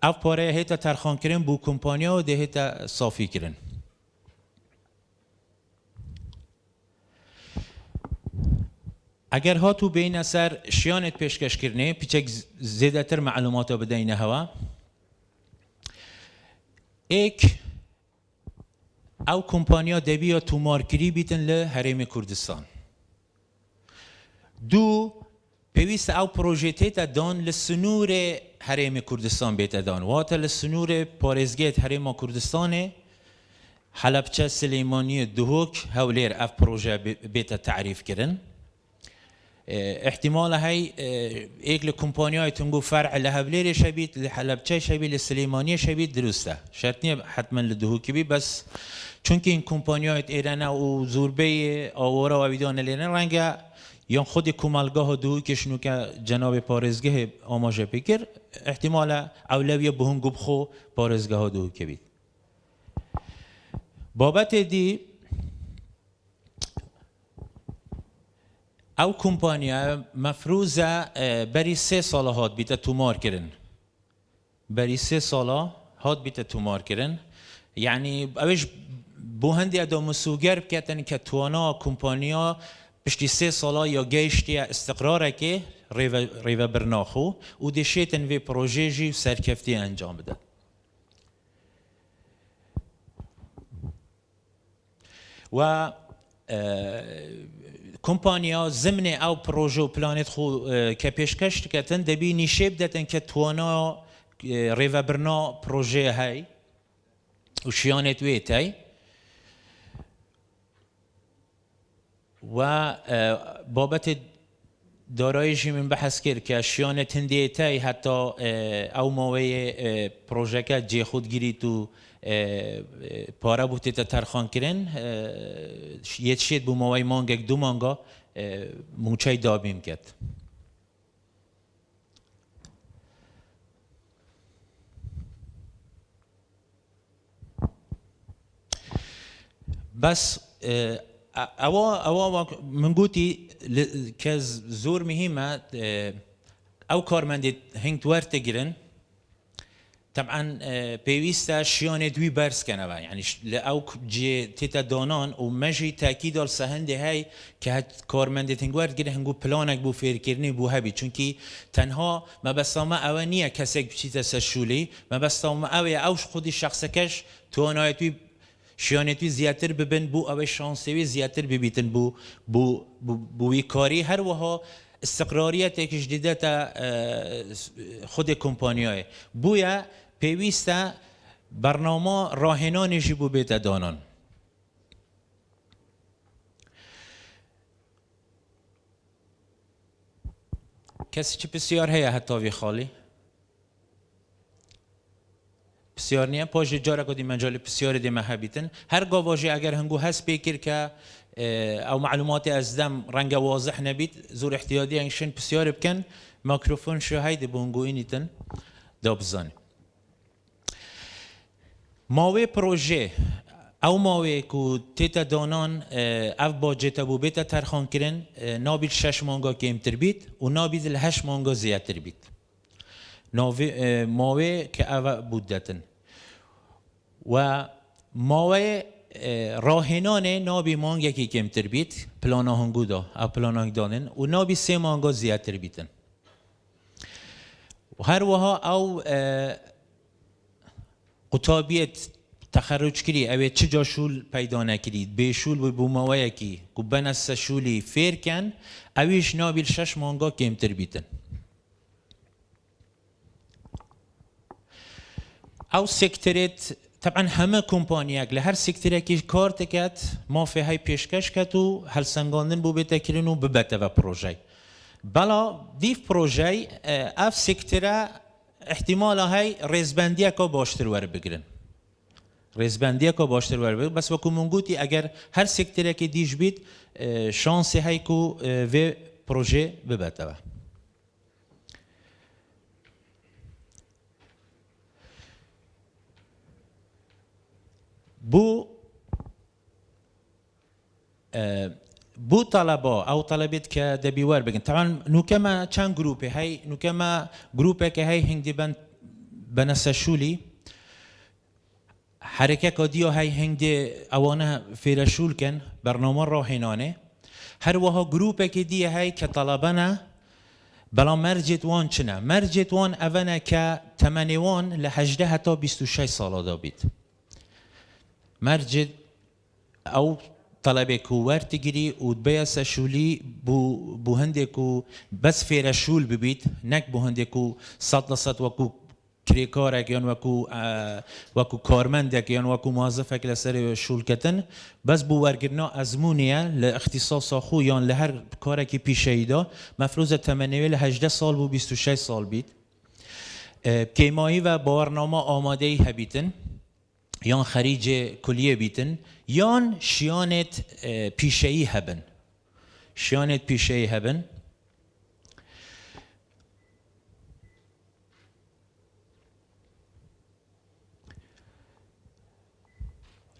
او پاره هیتا ترخان کرن بو کمپانیا و ده هیتا صافی کرن اگر هاتو بین سر شیانت پیشکش کرنه پیچک زیاده تر معلومات بدهینه هوا ایک او کمپانیا دبیا تو مارکری بیتن له حریم کردستان دو پیوست او پروژیت دان لسنور حریم کردستان بیت دان واتا لسنور پارزگیت حریم کردستان حلبچه سلیمانی دهوک هولیر اف پروژه بیت تعریف کرن احتمال هاي ایک لکمپانیای تنگو فرع لهبلیر شبید لحلبچه شبید لسلیمانی شبید درسته شرط نیه حتما لدهوکی بی بس چونکه این کمپانیای ایران و زوربه آورا و ویدان لیرن رنگه یا خود کمالگاه دهوکشنو که جناب پارزگاه آماجه بکر احتمال اولویه بهنگو بخو پارزگاه دهوکی بید بابت دی او کمپانیا مفروضه بری 3 سال هات بیت تومار کرن بری 3 سال هات بیت تومار کرن یعنی اوش بو هندی ادو مسوگر بکتن که توانا کمپانیا پشتی 3 سالا یا گیشتی استقراره که ریو برناخو و دشیتن وی پروژه جی سرکفتی انجام بده و کمپانیا ضمن او پروژه و پلانت خو که پیشکش کردن دبی نیشه بدتن که توانا ریو برنا پروژه های و شیانت ویت های و بابت دارایشی من بحث کرد که شیانت هندیتای حتی او موی پروژه که جی خود گیری تو پاره بوده تا ترخان کرن یه شید بو موی مانگک 2 مانگا موچای دابیم کرد بس اوا من قوتي كز زور مهمة او كارمندي هنگ ورت تجرن طبعا بيويستا شيانه دوي برس كنوا يعني او جي تيتا دونان ومجي تاكيد السهندي هاي که كارمندي هنگ ورت گره هنگو پلانك بو فير كرني بو هبي چونكي تنها ما بساما اوانيه كسك بچيتا سشولي ما بساما اوش خودي شخصكش توانايتوي شیانتی زیاتر ببین بو اوه شانسوی زیاتر ببیتن بو کاری هر وها استقراریت اکش دیده تا خود کمپانیای بویا پیوسته برنامه راهنانشی بو بیت دانان کسی چه بسیار هیا حتی وی خالی بسیار نیه پاش جاره کدی مجال بسیار دی محبیتن هر گاواجی اگر هنگو هست بکر که او معلومات از دم رنگ واضح نبید زور احتیاطی انشن بسیار بکن میکروفون شاهد بونگو اینیتن دابزانی ماوی پروژه او ماوی کو تیتا دانان اف باجت ابو بیتا ترخان کرن نابید 6 مانگا که امتر بید و نابید 8 مانگا زیادتر بید ماوی که او بودتن و ماوی راهنان نابی مانگ یکی کمتر بیت پلانا هنگو دا او پلانا دانن و نابی 3 مانگا زیادتر بیتن و هر وها او قطابیت تخرج کری اوه چه جا شول پیدا نکرید به شول بو ماوی کی گبن از شولی فیر کن اویش نابی 6 مانگا کمتر بیتن او سکترت طبعا همه کمپانیاک لهر سکتری که کار تکت ما فی های پیشکش کت و هل سنگاندن بو بتکرین و ببته و پروژه بلا دیف پروژه اف سکتره احتمال های ریزبندی که باشتر ور بگیرن ریزبندی که باشتر ور بگیرن بس وکو منگوتی اگر هر سکتری که دیش بید شانسی های که و پروژه ببته و بو طلبه او طلبت که دبیور بگن طبعا نوکما چند گروپه هی نوکما گروپه که هی هنگ دیبن بنسشولی حرکه کدیو هی هنگ دی اوانه فیرشول کن برنامه راهنانه هر وها گروپه که دی هی که طلبنا بلا مرجت وان چنه مرجت وان اوانه که تمنیوان لحجده حتی 26 ساله دا بید مرجد او طلبه کو ورت گیری و بیاس شولی بو هنده کو بس فیر شول ببید نک بو هنده کو صد وکو کریکارک یا وکو کارمندک یا وکو موظفک لسر شول کتن بس بو ورگرنا ازمونیه لاختصاص خو یا لهر کارکی پیشه دا مفروض 18 سال بو 26 سال بید کیمایی و بارنامه آماده ای هبیتن یان خریج کلیه بیتن یان شیانت پیشه‌ای هبن شیانت پیشه‌ای هبن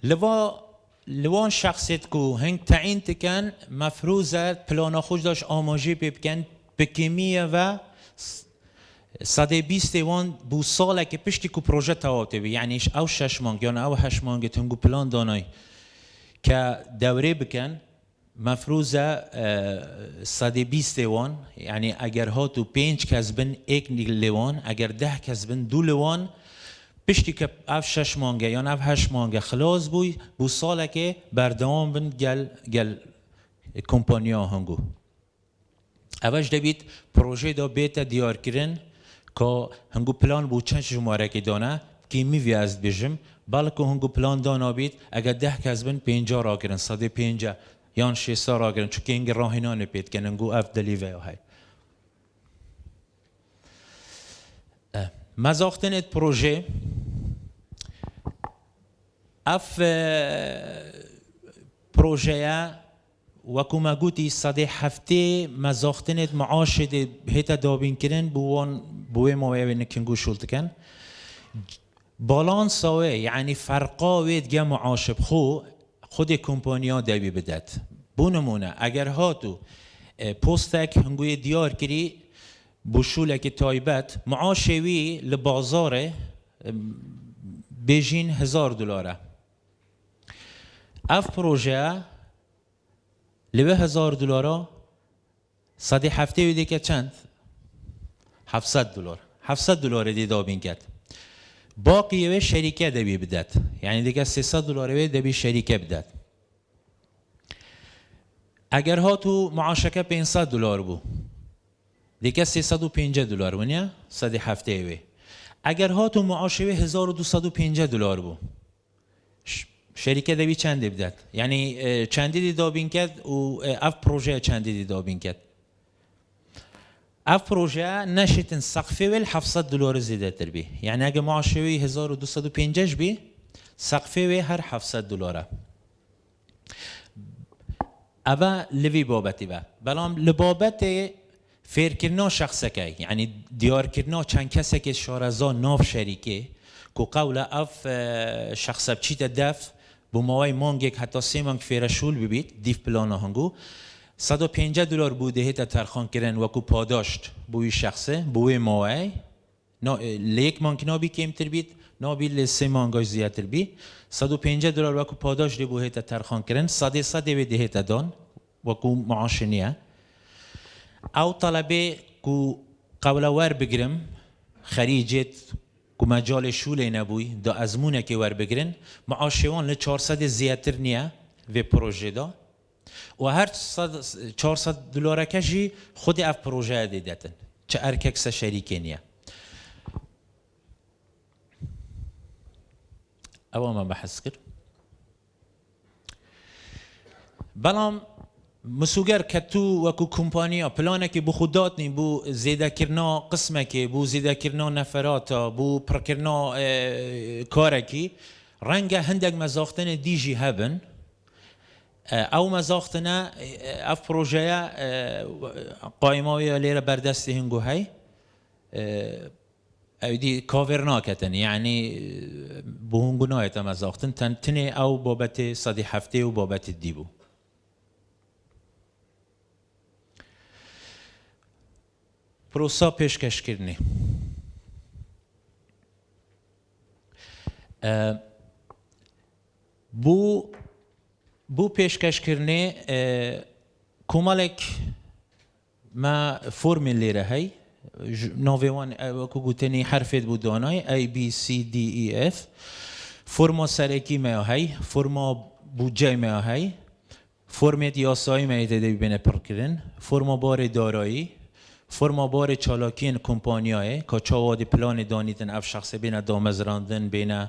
لوا لوان شخصیت کو هنگ تعیین تکن مفروضه پلانا خوش داشت آماجی بکن بکیمیه و 120 وان بو ساله که پشتی کو پروژه تواته بی یعنی او 6 مانگ یا او 8 مانگ تنگو پلان دانای که دوره بکن مفروضه 120 وان یعنی اگر ها تو 5 کسبن 1 لیوان اگر 10 کسبن 2 لیوان پشتی که اف 6 مانگه یا اف 8 مانگه خلاص بوی بو ساله که بردوام بن گل کمپانیا هنگو اوش دبید پروژه دا بیت دیار کرن که هنگو پلان بو چند شماره که دانه که میوی از بجم بلکه هنگو پلان دانا بید اگر 10 کسبن 50 را کرن 150 یا 600 را کرن چون که اینگه راهنانه پید که هنگو اف دلیوه های مزاختنت پروژه اف پروژه وکو ما گوتی 107 مزاختنت معاش ده هیتا دابین کرن بوی مویوی نکنگو شلت کن بالانس سوه یعنی فرقا وید گه معاش بخو خود کمپانیا دابی بدد بو نمونه اگر هاتو پوستک هنگوی دیار کری بوشولک تایبت معاشوی لبازاره بیجین $1000 اف پروژه لبه $1000 صدی هفته ویدی که چند؟ $700 دی دابین کرد باقی وی شریکه دبی بدد یعنی دیگه $300 وی دبی شریکه بدد اگر ها تو معاشکه $500 بو دیگه $350 ونیا صدی هفته وی اگر ها تو معاشوی $1250 بو شرکت دوی چندی بدد یعنی چندی دی دابین کرد و اف پروژه چندی دی دابین کرد اف پروژه نشیتن سقفی ویل $700 زیده تر بی یعنی اگه معاشوی 1250 بی سقفی وی هر $700 اوه لوی بابتی با بلام لبابت فیر کرنا شخصه که یعنی دیار کرنا چند کسی که شارزا ناف شریکه که قول اف شخصه بچیت دف بموای مانگیک حتی 3 مانگ فیرشول ببید دیف پلانا هنگو $150 بوده هیتا ترخان کرن وکو پاداشت بوی شخصه بوی موای لیک مانگ نابی کم تر بید نابی لی 3 مانگاش زیادتر بی $150 وکو پاداشت بو هیتا ترخان کرن 100 ویده هیتا دان وکو معاشنیه او طلبه کو قولا ور بگرم خریجت کو مجال شوله نبوی دا ازمونه که ور بگرن معاشوان ل 400 زیاتر نیه و پروژه دا و هر $400 کشی خود اف پروژه دیدتن چه ارککس شریکه نیه او ما بحث کرد بلام مسوگر کتو وکو کمپانیا پلانه که بو خودات نی بو زیده کرنا قسمه که بو زیده کرنا نفراتا بو پر کرنا کاره کی رنگ هندگ مزاختن دیجی هبن او مزاختنه اف پروژه قایماوی لیره بردستی هنگو های او دی کاورنا کتن یعنی بو هنگو نایت مزاختن تنه او بابت صدی هفته و بابت دی بو پروسا پیشکش کردنی بو پیشکش کردنی کمالک ما فرمول لیره های نویوان وکو گوتنی حرفت بود دانای A B C D E F فرما سرکی ما های فرما بودجه ما های فرمت یاسایی ما ایده بینه پر کردن فرما بار دارایی فرما بار چالاکین کمپانیای که چواد پلان دانیدن اف شخص بین دامزراندن بین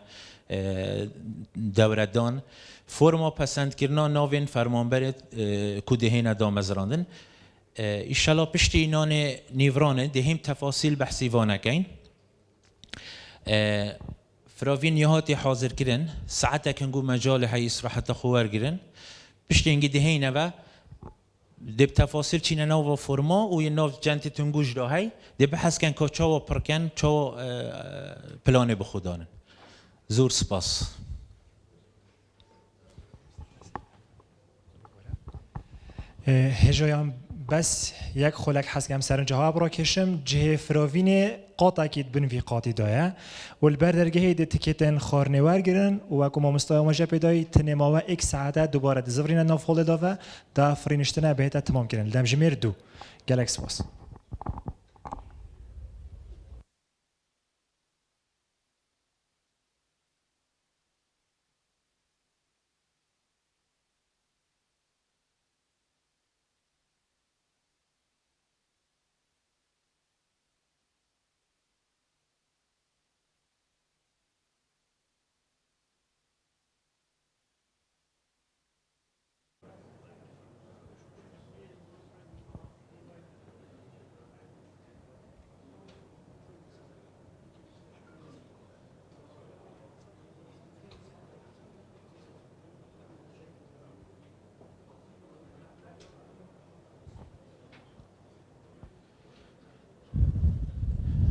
دولتدان فرما پسند کردن نوین فرمانبر کودهین دامزراندن ایشالا پشتی اینان نیورانه دهیم تفاصیل بحثی وانکین فراوین یهاتی حاضر کردن ساعت کنگو مجال های اصراحت خوار کردن پشتی اینگی دهینه و دب تفاصیل چینه نو فرما و یه نو جنتی تنگوش دا هی دب بحث کن که چاو پرکن چاو پلانه بخودانن زور سپاس
هجایان بس یک خلق حسگم سرنجها برا کشم جه فراوین قاطع کید بن وی قاطی دایه و البردرگه ده تکیتن خارنوار گرن و اکو ما مستای مجا پیدای تنماوه ایک ساعته دوباره دزورین نافول داوه دا فرینشتنه بهتا تمام کرن لدم جمیر دو گلکس باس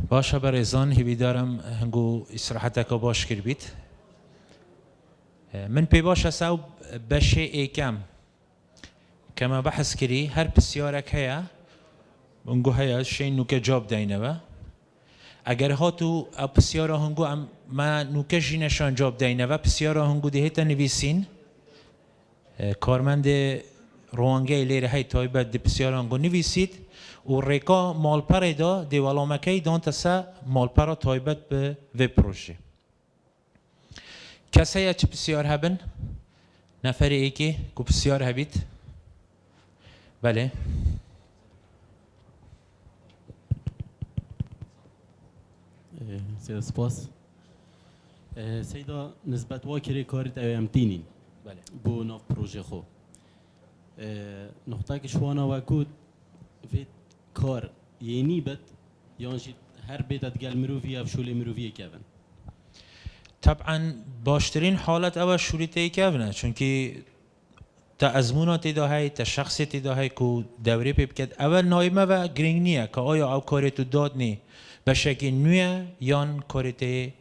باشه برایزان هیوی دارم هنگو استراحتک باش کر بیت من پی باشه سو بشه ایکم کما بحث کری هر بسیارک هیا هنگو هیا شین نوکه جاب داینه و اگر هاتو بسیارا هنگو ما نوکه جینشان جاب داینه و بسیارا هنگو دهیتا نویسین کارمند روانگه لیره های تایبت ده بسیارا هنگو نویسید و ریکا مالپره دا دیوالامکی دان تسا مالپره تایبت به ویب پروژه کسی یا چه بسیار هبن؟ نفر ایکی که بسیار هبید؟ بله
سيد سباس سيدا نسبة واكري كارت أيام تينين
بله
بو ناف بروجي خو نقطة كشوانا وكود في کار یعنی بد یانشی هر بیت ادگل مروفی اف شولی مروفی کردن.
طبعا باشترین حالت اول شولی تی کردن چون که تا ازموناتی داهی تا شخصیتی داهی کو دوره پیپ کرد اول نایمه و گرینگ نیه که آیا او کاری تو داد نی به شکل نویه یان کاری تی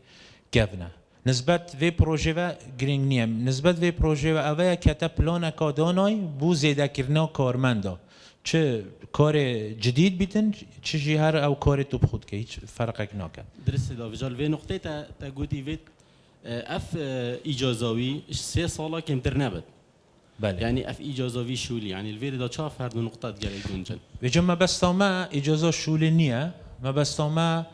کردن. نسبت وی پروژه و گرینگ نیه نسبت وی پروژه و اول کتا پلان کادانای بو زیده کرنا کارمندا چه کار جدید بیتن چه جهر او کار تو بخود که هیچ فرقی نکن.
درست دا وجال وی نقطه تا گویی وید اف اجازه‌وی 3 ساله کمتر نبود.
بله.
یعنی اف اجازه‌وی شولی یعنی الویر دا چه فرد نقطه دیگه گنجن.
وجم ما بس ما اجازه شولی نیه ما بس ما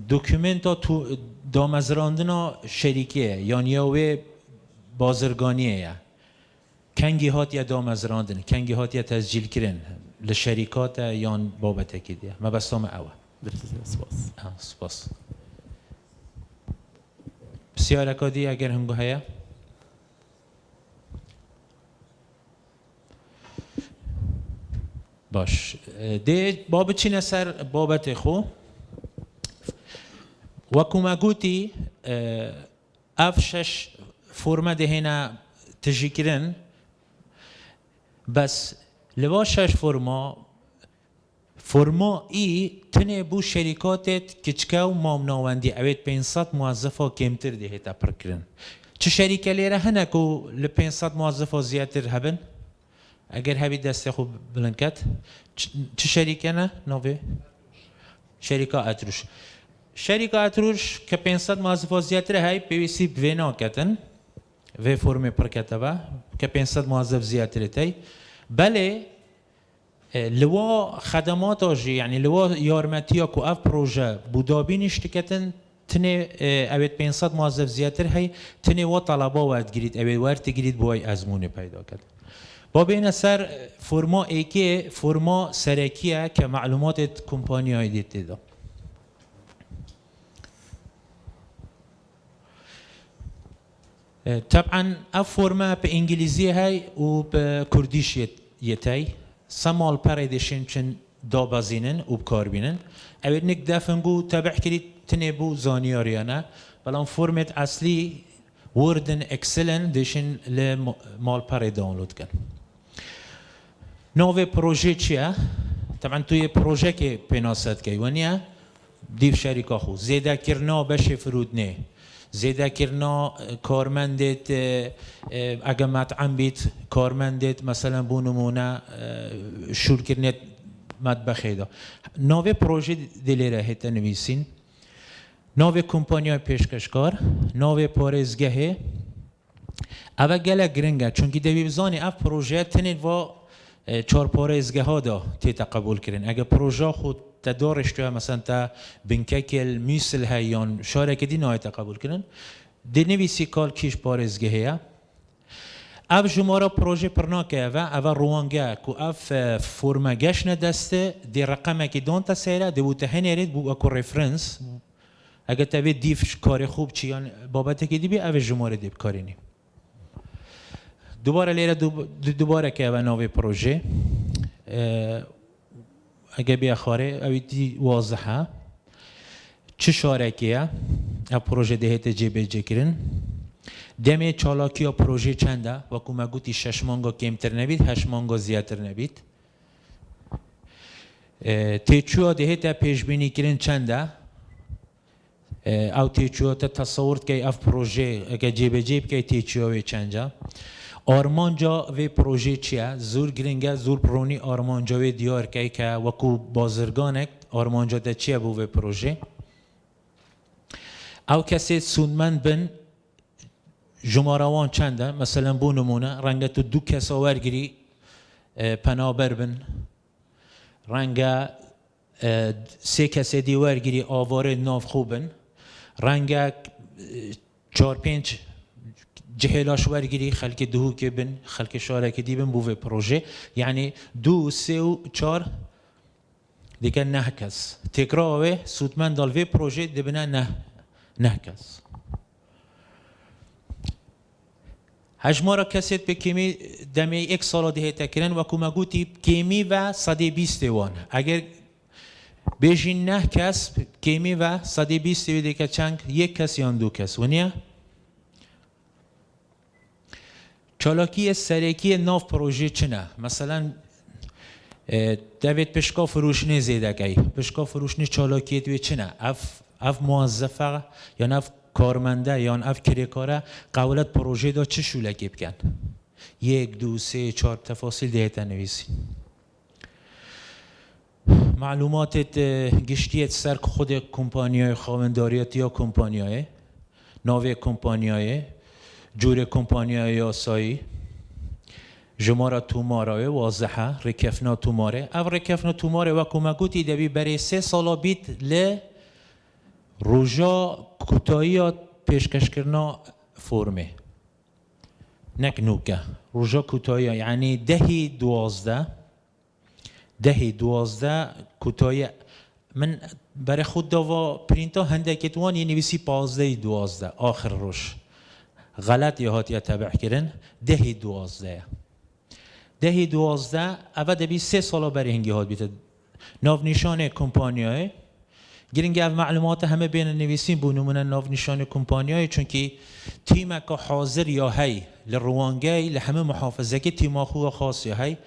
دکمنتا تو دامزراندنا شریکیه یعنی اوه بازرگانیه کنگی هات یا دامزراندن کنگی هات یا تسجیل کردن لشریکات یان بابت کدیه ما بس ما اوه.
درست سپاس.
سپاس. بسیار کدی اگر هنگو هیا باش ده باب چی نسر بابت خو وکما گوتی افشش فرم دهینا تجیکرن بس لواشش فرما ای تنه بو شرکاتت کچکاو مامناوندی اوید 500 موظفا کمتر دهیتا پرکرن چه شریکه لیره هنه کو ل 500 موظفا زیادتر هبن اگر هبی دست خوب بلنکت چه شریکه نه نوی شریکه اتروش شریکه اتروش که 500 موظفا زیادتر های پیویسی بوینا کتن و فرم پرکتبه که 500 موظف زیادتر تی بله لوا خدمات آجی یعنی لوا یارمتیا کو اف پروژه بودابی نشتکتن تنه اوید 500 موظف زیادتر های تنه و طلبا وارد گرید اوید وارد گرید بوای ازمون پیدا کرد با بین سر فرما ایکی فرما سرکیه که معلومات کمپانی های دیده دا طبعا اف فرما به انگلیزی های و به کردیش یتی سمال پریدشین چن دابازینن و بکار بینن اوید نک دفنگو تبع کرید تنبو زانیاریانه بلان فرمت اصلی وردن اکسلن دشین لمال پری دانلود کن نوع پروژه چیه؟ طبعا توی پروژه که پناست که ونیا دیو شریکا خو زیده کرنا بشه فرود نه زیده کرنا کارمندت اگه مطعم بیت کارمندت مثلا بو نمونه شور کرنت مطبخه دا ناوی پروژه دلیره هیتا نویسین ناوی کمپانیای پیشکشکار ناوی پارزگه اوه گله گرنگه چونکه دوی بزانی اف پروژه تنید و چار پارزگه ها دا تیتا قبول کرن اگه پروژه خود تدارش توی مثلا تا بنککل میسل هیان شاره که دی نایتا قبول کرن دی نویسی کال کیش پارزگه هیا اف جمارا پروژه پرناکه اوه روانگه که اف فرمگش ندسته دی رقمه که دون تا سیره دی بوته هنیرید بو اکو ریفرنس اگه تاوی دیف کار خوب چیان بابته که دی بی اوه جماره دیب کارینی دوباره لیره دوباره که اوه ناوی پروژه اگه بیا خاره اوی دی واضحه چه شارکیه او پروژه دهیت جی کرن دمی چالاکی ها پروژه چنده و که مگوتی 6 مانگا کمتر نبید 8 مانگا زیادتر نبید تیچو ها دهیت پیش بینی کرن چنده او تیچو ها تصورت که اف پروژه اگه جیب که تیچو ها چنده آرمانجا وی پروژه چیه؟ زور گرینگه زور پرونی آرمانجا وی دیار که وکو بازرگانک آرمانجا ده چیه بو وی پروژه؟ او کسی سودمند بن جماروان چنده؟ مثلا بو نمونه رنگه تو 2 کس آورگیری پنابر بن رنگه 3 کسی دیورگیری آواره ناف خوبن رنگه 4-5 جهلاش ورگیری خلک دهو که بن خلک شاره که دی بن بوه پروژه یعنی 2 3 و 4 دیگه 9 کس تکراره سودمند دال وی پروژه دی بنا 9 کس هجمارا کسیت به کمی دمی 1 سال دیه تکرن و کما گوتی کمی و 120 وان اگر بیشین 9 کس کمی و 120 ویده که چنگ 1 کس یا 2 کس ونیا چالاکی سرکی ناف پروژه چنه مثلا دوید پشکا فروشنی زیده گی پشکا فروشنی چالاکی دوی چنه اف موظفه یا اف کارمنده یا اف کریکاره قولت پروژه دا چه شولکی بکن 1 2 3 4 تفاصیل دیتا نویسی معلومات گشتیت سر خود کمپانیای خواهنداریت یا کمپانیای ناوی کمپانیای جور کمپانیای آسایی جمارا توماره واضحه رکفنا توماره او رکفنا توماره و کمگوتی دوی برای 3 سالا بیت ل روژا کتایی پیشکش کرنا فرمه نک نوکه روژا کتایی یعنی 10-12 کتایی من برای خود دوا پرینتا هندکت وان یه نویسی 15-12 آخر روش غلط یهات یا تبع کرن 10-12 اول دبی 3 سالا برای هنگی هات بیت ناو نشان کمپانیای گرینگ او معلومات همه بین نویسین بو نمونه ناو نشان کمپانیای چونکی تیمک حاضر یا هی لروانگی لهمه محافظه که تیم خو خاص یا هی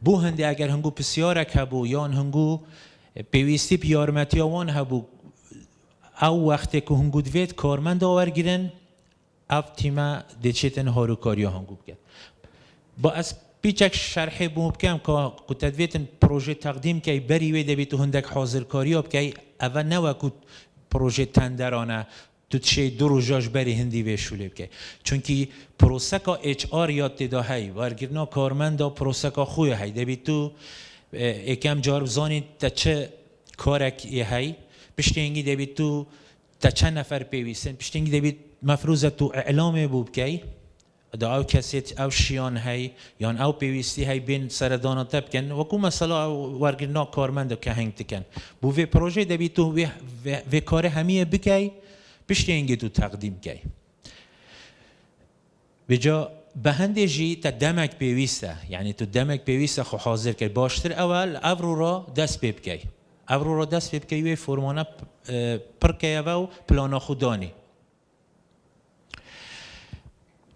بو هندی اگر هنگو پسیارک هبو یا هنگو پیوستی پیارمتی آوان هبو او وقتی که هنگو دوید کارمند آورگیرن اف تیمه دیچیتن هاروکاری هنگو بگه با از پیچک شرحی بوم بکم که تدویتن پروژه تقدیم که بری ویده بیتو هندک حاضرکاری ها بکه اول نوه که پروژه تندرانه تو تشه 2 روزاش بری هندی ویشوله بکه چونکی پروسکا اچ آر یاد دیده هی ورگرنا کارمند دا پروسکا خوی هی ده بیتو اکم جارب زانی تا چه کارک هی پشتی هنگی ده بیتو تا چه نفر پیویستن پشتی هنگی ده بیت مفروضه تو اعلام بوب که دا او کسیت او شیان هی یا او پیوستی هی بین سردانا تبکن و کو مثلا ورگرنا کارمند که هنگ تکن بو وی پروژه ده بیتو وی کار همیه بکی پشتی هنگی تو تقدیم کی بجا به هنده جی تا دمک پیوسته یعنی تو دمک پیوسته خو حاضر که باشتر اول افرو را دست بیب کی افرو را دست بیب کی وی فرمانه پر که و پلانا خودانی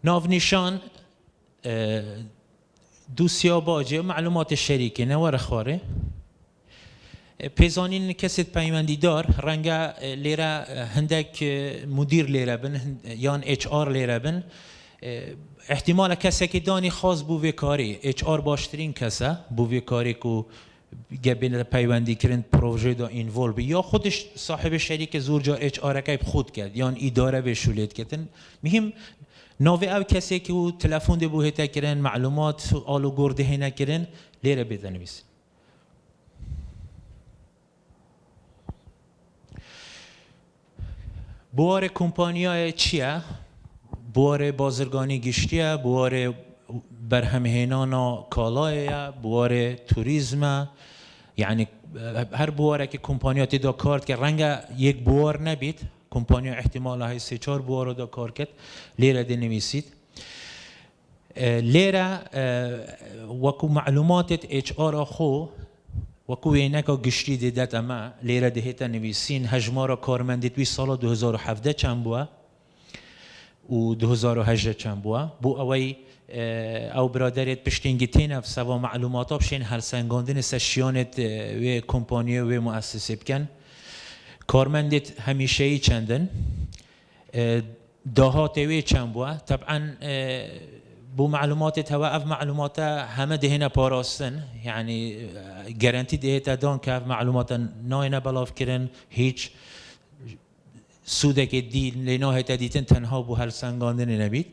ناو نشان دوسیا باجه معلومات شریکه نوار خواره پیزانین کسی پیوندی دار رنگا لیره هندک مدیر لیره بن یان اچ آر لیره بن احتمال کسی که دانی خاص بوی کاری اچ آر باشترین کسه بوی کاری کو گبین پیوندی کردن پروژه دا اینوالو یا خودش صاحب شریک زور جا اچ آر کی خود کرد یا اداره به شولیت کردن مهم نوی او کسی که او تلفن ده بوه تا کردن معلومات آلو گرده هی نکردن لیره بدنویس بوار کمپانیای چیه؟ بوار بازرگانی گشتیه، بوار برهمهینانا کالایه، بوار توریزم، یعنی هر بواره که کمپانیاتی دا کارد که رنگ یک بوار نبید، کمپانیا احتمال های 3-4 بوار دا کار کرد، لیره دی نویسید. لیره وکو معلومات اچ آر خو وکو اینکا گشتی دیدت اما لیره دهیتا نویسین هجمارا کارمندیت سال 2017 چند بوه و 2018 چند بوه بو اوی او برادریت پشتینگی تینف سوا معلوماتا بشین هلسنگاندین سشیانت و کمپانی و مؤسسه بکن کارمندیت همیشه ای چندن دهات وی چند بوه طبعا بو معلومات هوا اف معلومات همه دهنا پاراستن یعنی گارانتی دهتا دان که اف معلومات ناینه بلاف کرن هیچ سوده که دی لیناه تدیتن تنها بو هلسنگاندن نبید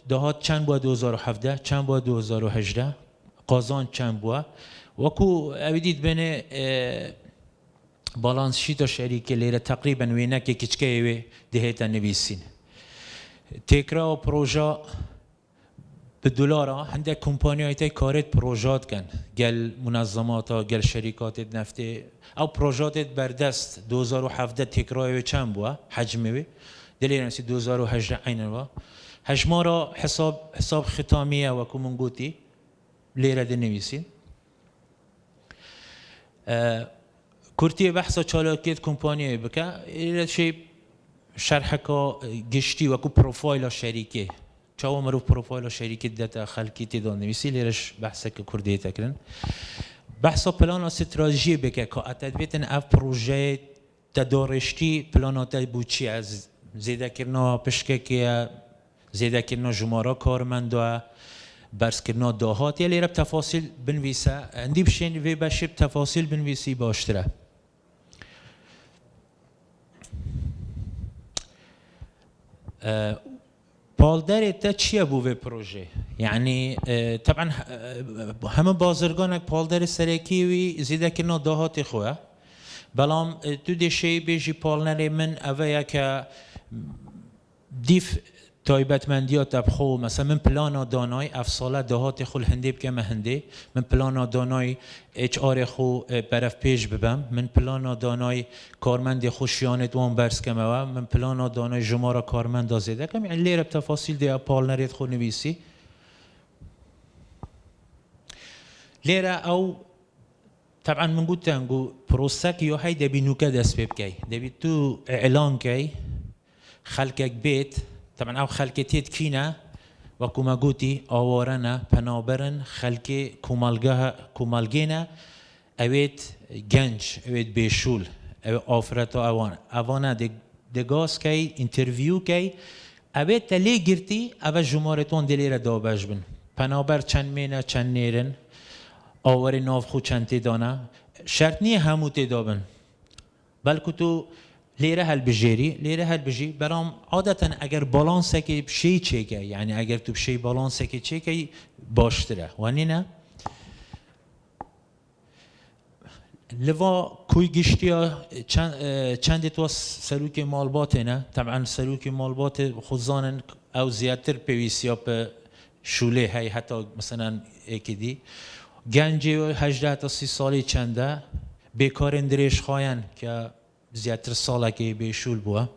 دهات چند بوه 2017 چند بوه 2018 قازان چند بوه وکو اویدید بین بالانس شیت شریک لیره تقریبا وینه که کچکه دهتا نویسین تکرار و پروژه به دلارا هنده کمپانیایی تا کارت پروژات کن گل منظمات ها گل شرکات نفتی او پروژات بردست 2017 تکرار چند بوه حجمه دلیل نسی 2018 عینه بوه هجمارا حساب ختامیه و کمونگوتی لیره دی نویسین کرتی بحثا چالاکیت کمپانیایی بکه ایره شی شرحکا گشتی وکو پروفایل شریکه چاو مرو پروفایل شریکه داتا خلکی تیدان نویسی لیرش بحثا که کردی تکرن بحثا پلان استراتژی بکه که اتدبیتن اف پروژه تدارشتی پلانات بوچی از زیده کرنا پشکه که زیده کرنا جمارا کارمند برس کرنا داهات یا لیره تفاصیل بنویسه اندی بشین وی بشیب تفاصیل بنویسی باشتره پالدار تا چیه بوده پروژه یعنی طبعا همه بازرگان پالدار سرکی وی زیده کنه دهات خواه بلام تو دیشی بیجی پالنر من اوه که دیف تایبت مندیات بخو مثلا من پلانا دانای افساله دهات خو هنده بکم هنده من پلانا دانای اچ آر خو برف پیش ببم من پلانا دانای کارمند خوشیانت وان برس کم و من پلانا دانای جمارا کارمند دازیده کم یعنی لیره تفاصیل دی پال نرید خو نویسی لیره او طبعا من قلت انگو پروسک یا های دبی نوکه دست بکی دبی تو اعلان کی خلقك بیت طبعا او خلقتيت كينا وكما قوتي آوارنا پنابرن خلق كومالجينا اويت گنج اويت بيشول او آفرتو اوانا دگاز كي انترفيو كي اويت تلي گرتي او جمارتون دلير دابش بن پنابر چند مينا چند نيرن آوار ناف خو چند تدانا شرط نيه همو تدابن بلکو تو لیره هل بجی برام عادتا اگر بالانس که بشی چیکه یعنی اگر تو بشی بالانس که چیکه باشتره وانی نه لوا کوی گشتیا چند تو سلوک مالبات نه طبعا سلوک مالبات خودزانن او زیادتر پیویسیا به شوله های حتی مثلا اکیدی گنجی 18 تا 30 سالی چنده بیکار اندریش خواین که زیادتر ساله که به شول بوده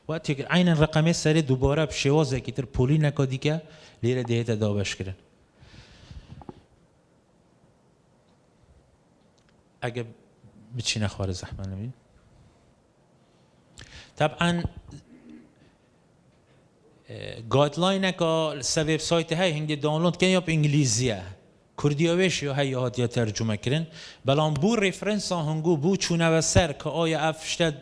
وقتی که عین رقمی سری دوباره بشوازه که تر پولی نکردی که لیره دهیت دابش کردن اگه بچینه خوار زحمه نمید طبعا گایدلاین که سر ویب سایت های هنگی دانلود کنی یا به انگلیزیه کردیاویش یا هی هات ترجمه کردن بلان بو رفرنس هنگو بو چونه و سر که آیا افشته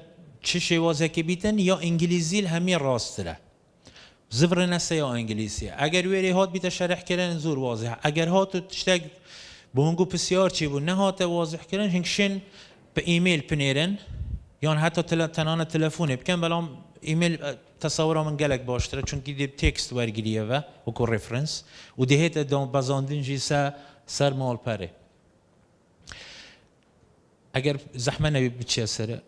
چه شوازه که بیتن یا انگلیزی همین راست داره زفر نسه یا انگلیسی اگر ویری هات بیت شرح کردن زور واضح اگر هات تشتاق بهنگو بسیار چی بود نه هات واضح کردن هنگشن به ایمیل پنیرن یا حتی تنان تلفونی بکن بلام ایمیل تصور من گلک باشتره چون که دی تکست ورگیریه و کو رفرنس و دهیت دام بازاندین جیسا سر مال پره اگر زحمه نبی بچه سره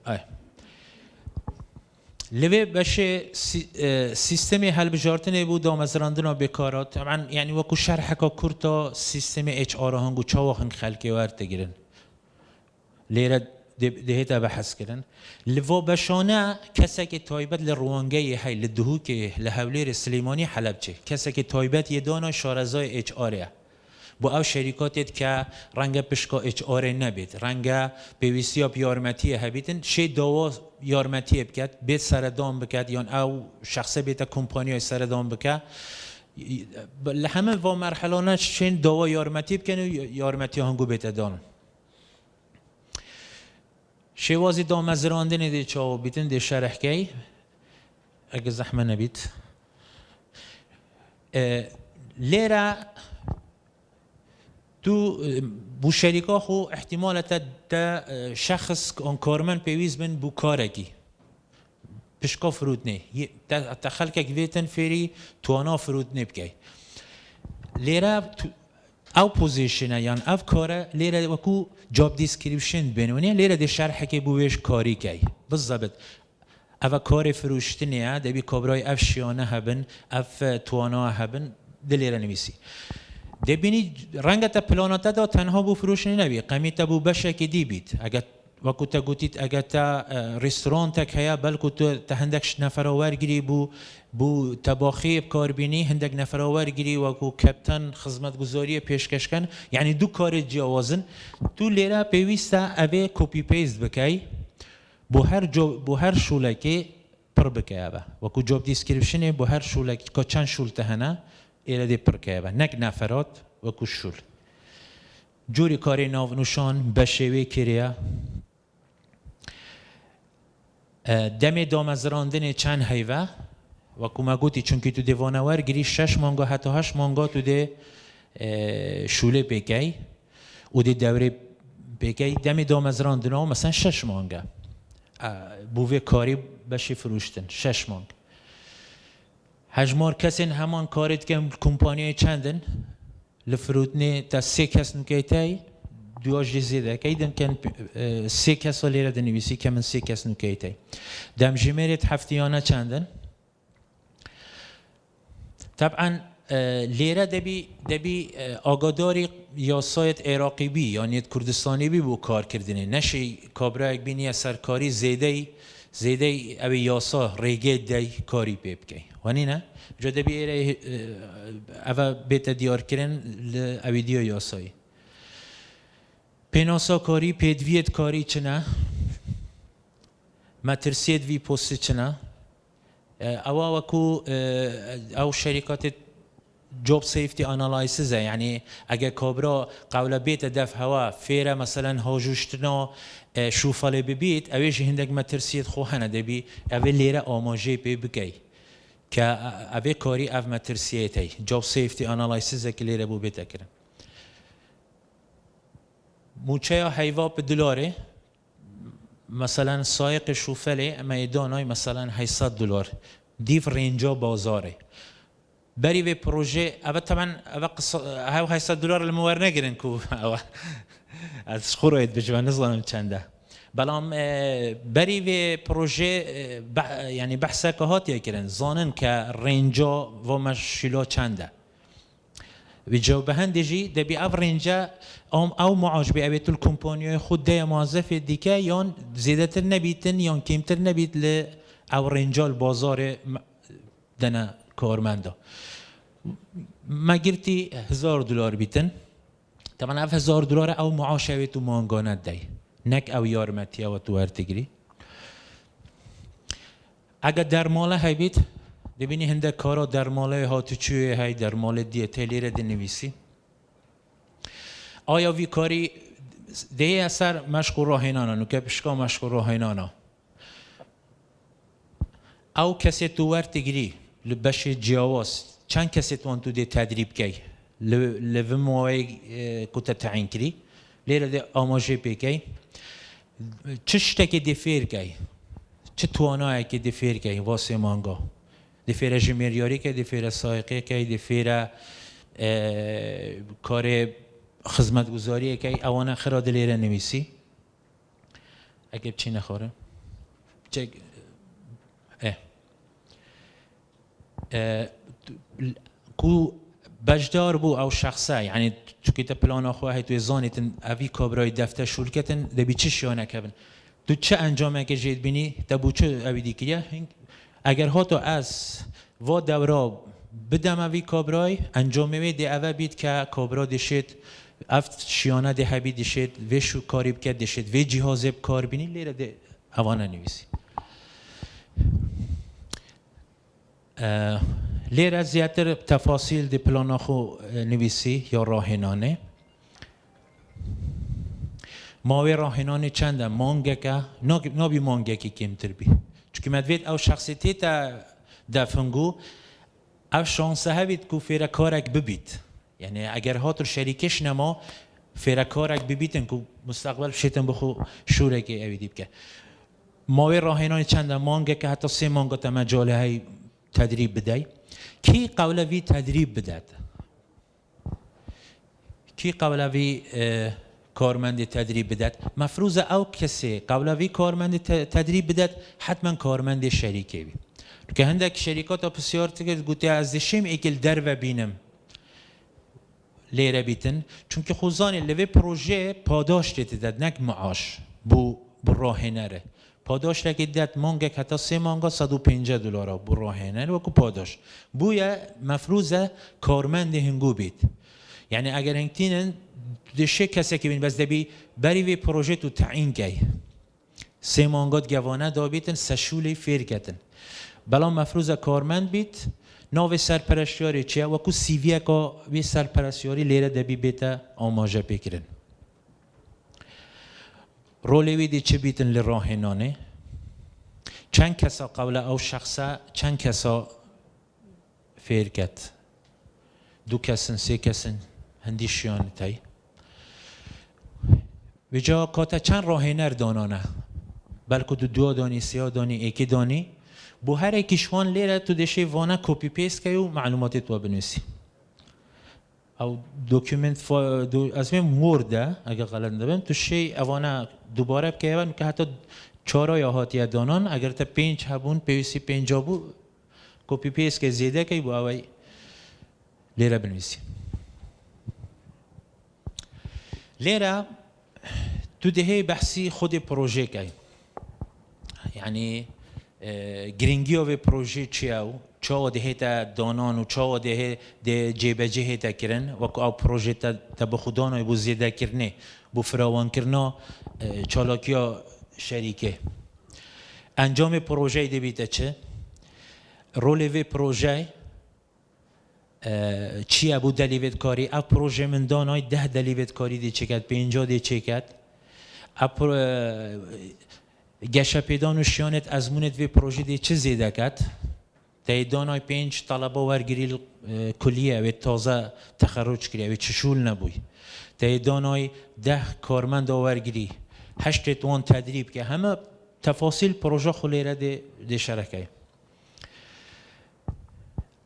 لوی بشه سیستمی حل بجارتنه بود دامزراندن و بکارات طبعا یعنی وکو شرح که کرتا سیستم اچ آر هنگو چاوا هنگ خلقی ورد گیرن لیره دهیتا بحث کردن لوا بشانه کسی که تایبت لروانگی هی لدهو که لحولیر سلیمانی حلب چه کسی که تایبت یه دانا شارزای اچ آره با او شرکاتیت که رنگ پشکا اچ آر نبید رنگ پیویسی یا یارمتی هبیتن شی دوا یارمتی بکد بیت سردام بکد یا او شخص بیت کمپانی سردام بکد لحمه و مرحلانه شین دوا یارمتی بکن و یارمتی هنگو بیت دان شوازی دامزراندن دی چاو بیتن دی شرح کی اگه زحمه نبید لیره تو بو شریکا خو احتمال تا شخص کارمن پیویز بن بو کارگی پشکا فرود نه تا خلقك ویتن فری توانا فرود نبکی لیره او پوزیشنه یعنی او کاره لیره وکو جاب دیسکریپشن بینونی لیره دی شرح که بویش کاری کی بالضبط او کار فروشتنیه دبی کابرای اف شیانه هبن اف توانا هبن دلیره نویسی دبینی رنگ تا پلانات دا تنها بو فروشنی نبی قیمت بو بشه که دی بیت اگر وکو تا گوتید اگر تا رستوران تک هیا بلکو تا هندکش نفراور گیری بو تباخی کار بینی هندک نفراور گیری وکو کپتن خدمت گزاری پیشکش کن یعنی دو کار جوازن تو لیره پیوسته اوه کپی پیست بکی بو هر شوله که پر بکی اوه وکو جاب دیسکریپشن بو هر شوله که چند شول تهنه ایره دی پر که اوه نک نفرات وکو شول جوری کاری ناونوشان بشوی کریه دم دامزراندن چند هیوه و کما گویی چون که تو دیوانوار گیری 6 مانگا حتی 8 مانگا تو دی شوله بگی و دی دوره بگی دم دامزراندن ها مثلا 6 مانگا بوی کاری بشی فروشتن 6 مانگا هجمار کسین همان کارید که کمپانی چندن لفرودنی تا 3 کس نکیتای دوش زیاده که ایدم کن 3 کس لیره دنیویسی که من 3 کس نکیتای دم جمعیت هفتیانه چندن طبعا لیره دبی آگاداری یا سایت عراقی بی یعنی کردستانی بی بو کار کردنه نشی کابرای بینی سرکاری زیده اوی یاسا ریگه دی کاری پیب کی وانی نه جو دبی ایره اوه بیت دیار کرن اوی دیو یاسایی پیناسا کاری پیدویت کاری چنه مترسید وی پست چنه او وکو او شرکات جوب سیفتی آنالایسیز یعنی اگر کابرا قول بیت دف هوا فیره مثلا هاجوشتنا شوفاله ببیت اویش هندک مترسید خوهنه دبی اوی لیره آماجه پی بگی که اوی کاری او مترسیتی جوب سیفتی آنالایسیز که لیره بو بیت کرن موچه حیوا به دلاره مثلا سایق شوفله میدانای مثلا 800 دلار دیف رینجا بازاره بری و پروژه اول طبعا اول 800 دلار الموارد نگیرن کو از خوراید بجوان نظام چنده بلام بری و پروژه یعنی بحثه که هاتی کرن زانن که رینجا و مشیلا چنده ویجو بهندجی دبی او رنجا او معاجبه اویت الکمپانیای خود دی موظف دیگه یان زیادتر نبیتن یان کمتر نبیت ل او رنجا البازار دنا کارمندا ما گرتی 1000 دلار بیتن طبعا اف 1000 دلار او معاش اویت مانگانه دی نک او یارمتی او تو ارتگری اگر در ماله های بیت دبینی هنده کارا در ماله هاتوچوی های در مال دیتیلی را دنویسی آیا وی کاری ده اثر مشق راهینانا نوکه پشکا مشق راهینانا او کسی تو ورتگری لبش جیاواز چند کسی تو انتو ده تدریب کی لو موای کتا تعیین کری لیره ده آماجه پی کی چشتکی دفیر کی چه توانایی که دفیر کی واسه مانگا دفیر جمیریاری که دفیر سایقه که دفیر کار خدمتگزاری که اوان خرا دلیره نویسی اگه چی نخوره چه کو بجدار بو او شخصه یعنی تو که پلان آخواه توی زانیتن اوی کابرای دفتر شرکتن دبی چه شیانه کبن تو چه انجامه که جید بینی دبو چه اوی دیگه اگر ها تو از و دورا بدم اوی کابرای انجامه می ده اوه بید که کابرا دشید افت شیانه ده هبی دشید و شو کاری بکد دشید و جهازب کار بینی لیره ده اوانه نویسی لیره زیادتر تفاصیل ده پلان خو نویسی یا راهنانه ماوی راهنانه چنده مانگه که نابی مانگه که کمتر بی چون مدوید او شخصیتی تا دفنگو او شانسه هبید که فیره کارک ببید یعنی اگر هاتر شریکش نما فیره کارک ببیدن که مستقبل شیطن بخو شوره که اویدیب که ماوی راهنانه چنده مانگه که حتی 3 مانگه تا مجاله های تدریب بدهی کی قولوی تدریب بدهد کی قولوی کارمند تدریب بدهد مفروض او کسی قولوی کارمند تدریب بدهد حتما کارمند شریکه بی که هندک شریکات بسیار تگه گوته از دشیم ایکل در و بینم لیره بیتن چون که خوزانی لوی پروژه پاداش دیدد نک معاش بو راهنره پاداش لکی داد مانگه که حتی 3 مانگا $150 بو راهنره و کو پاداش بویا مفروض کارمند هنگو بید یعنی اگر هنگتینن دشه کسی که بین بس دبی بری وی پروژه تو تعیین گی 3 مانگات گوانه دا بیتن سشولی فیر کتن بلا مفروض کارمند بیت ناو سرپرستیاری چیه و کو سیویه که وی سرپرستیاری لیره دبی بیتا آماجه بکرن رولی ویدی چه بیتن لراهنانه چند کسا قول او شخصه چند کسا فیر کت 2 کسن 3 کسن هندی شیان تایی ویجا کاتا چند راهنر دانانه بلکه 2 دانی 3 دانی 1 دانی بو هر ایکیشوان لیره تو دشه وانه کپی پیست که و معلوماتی تو بنویسی او دوکیومنت از من مورده اگه غلط نبیم تو شی اوانه دوباره بکیون که حتی 4 یا هاتیه دانان اگر تا 5 هبون پیوسی 5 بو کپی پیست که زیده که بو اوی لیره بنویسی لیره تو دهه بحثی خود پروژه که یعنی گرینگی و پروژه چیاو چاو دهه تا دانان و چاو دهه ده جیبجه تا کرن و کو پروژه تا بخودان و بو زیده کرنه بو فراوان کرنا چالاکیا شریکه انجام پروژه دی بیت چه رول وی پروژه چی ابو دلیوت کاری اپ پروژه من دانای 10 دلیوت کاری دی چکت 50 دی چکت اپ گشه پیدان و شیانت ازمونت وی پروژه دی چه زیده کت تا دانای 5 طلبه ورگیری کلیه و تازه تخرج کریه و چشول نبوی تا دانای 10 کارمند ورگیری 8 توان تدریب که همه تفاصیل پروژه خلیره دی شرکه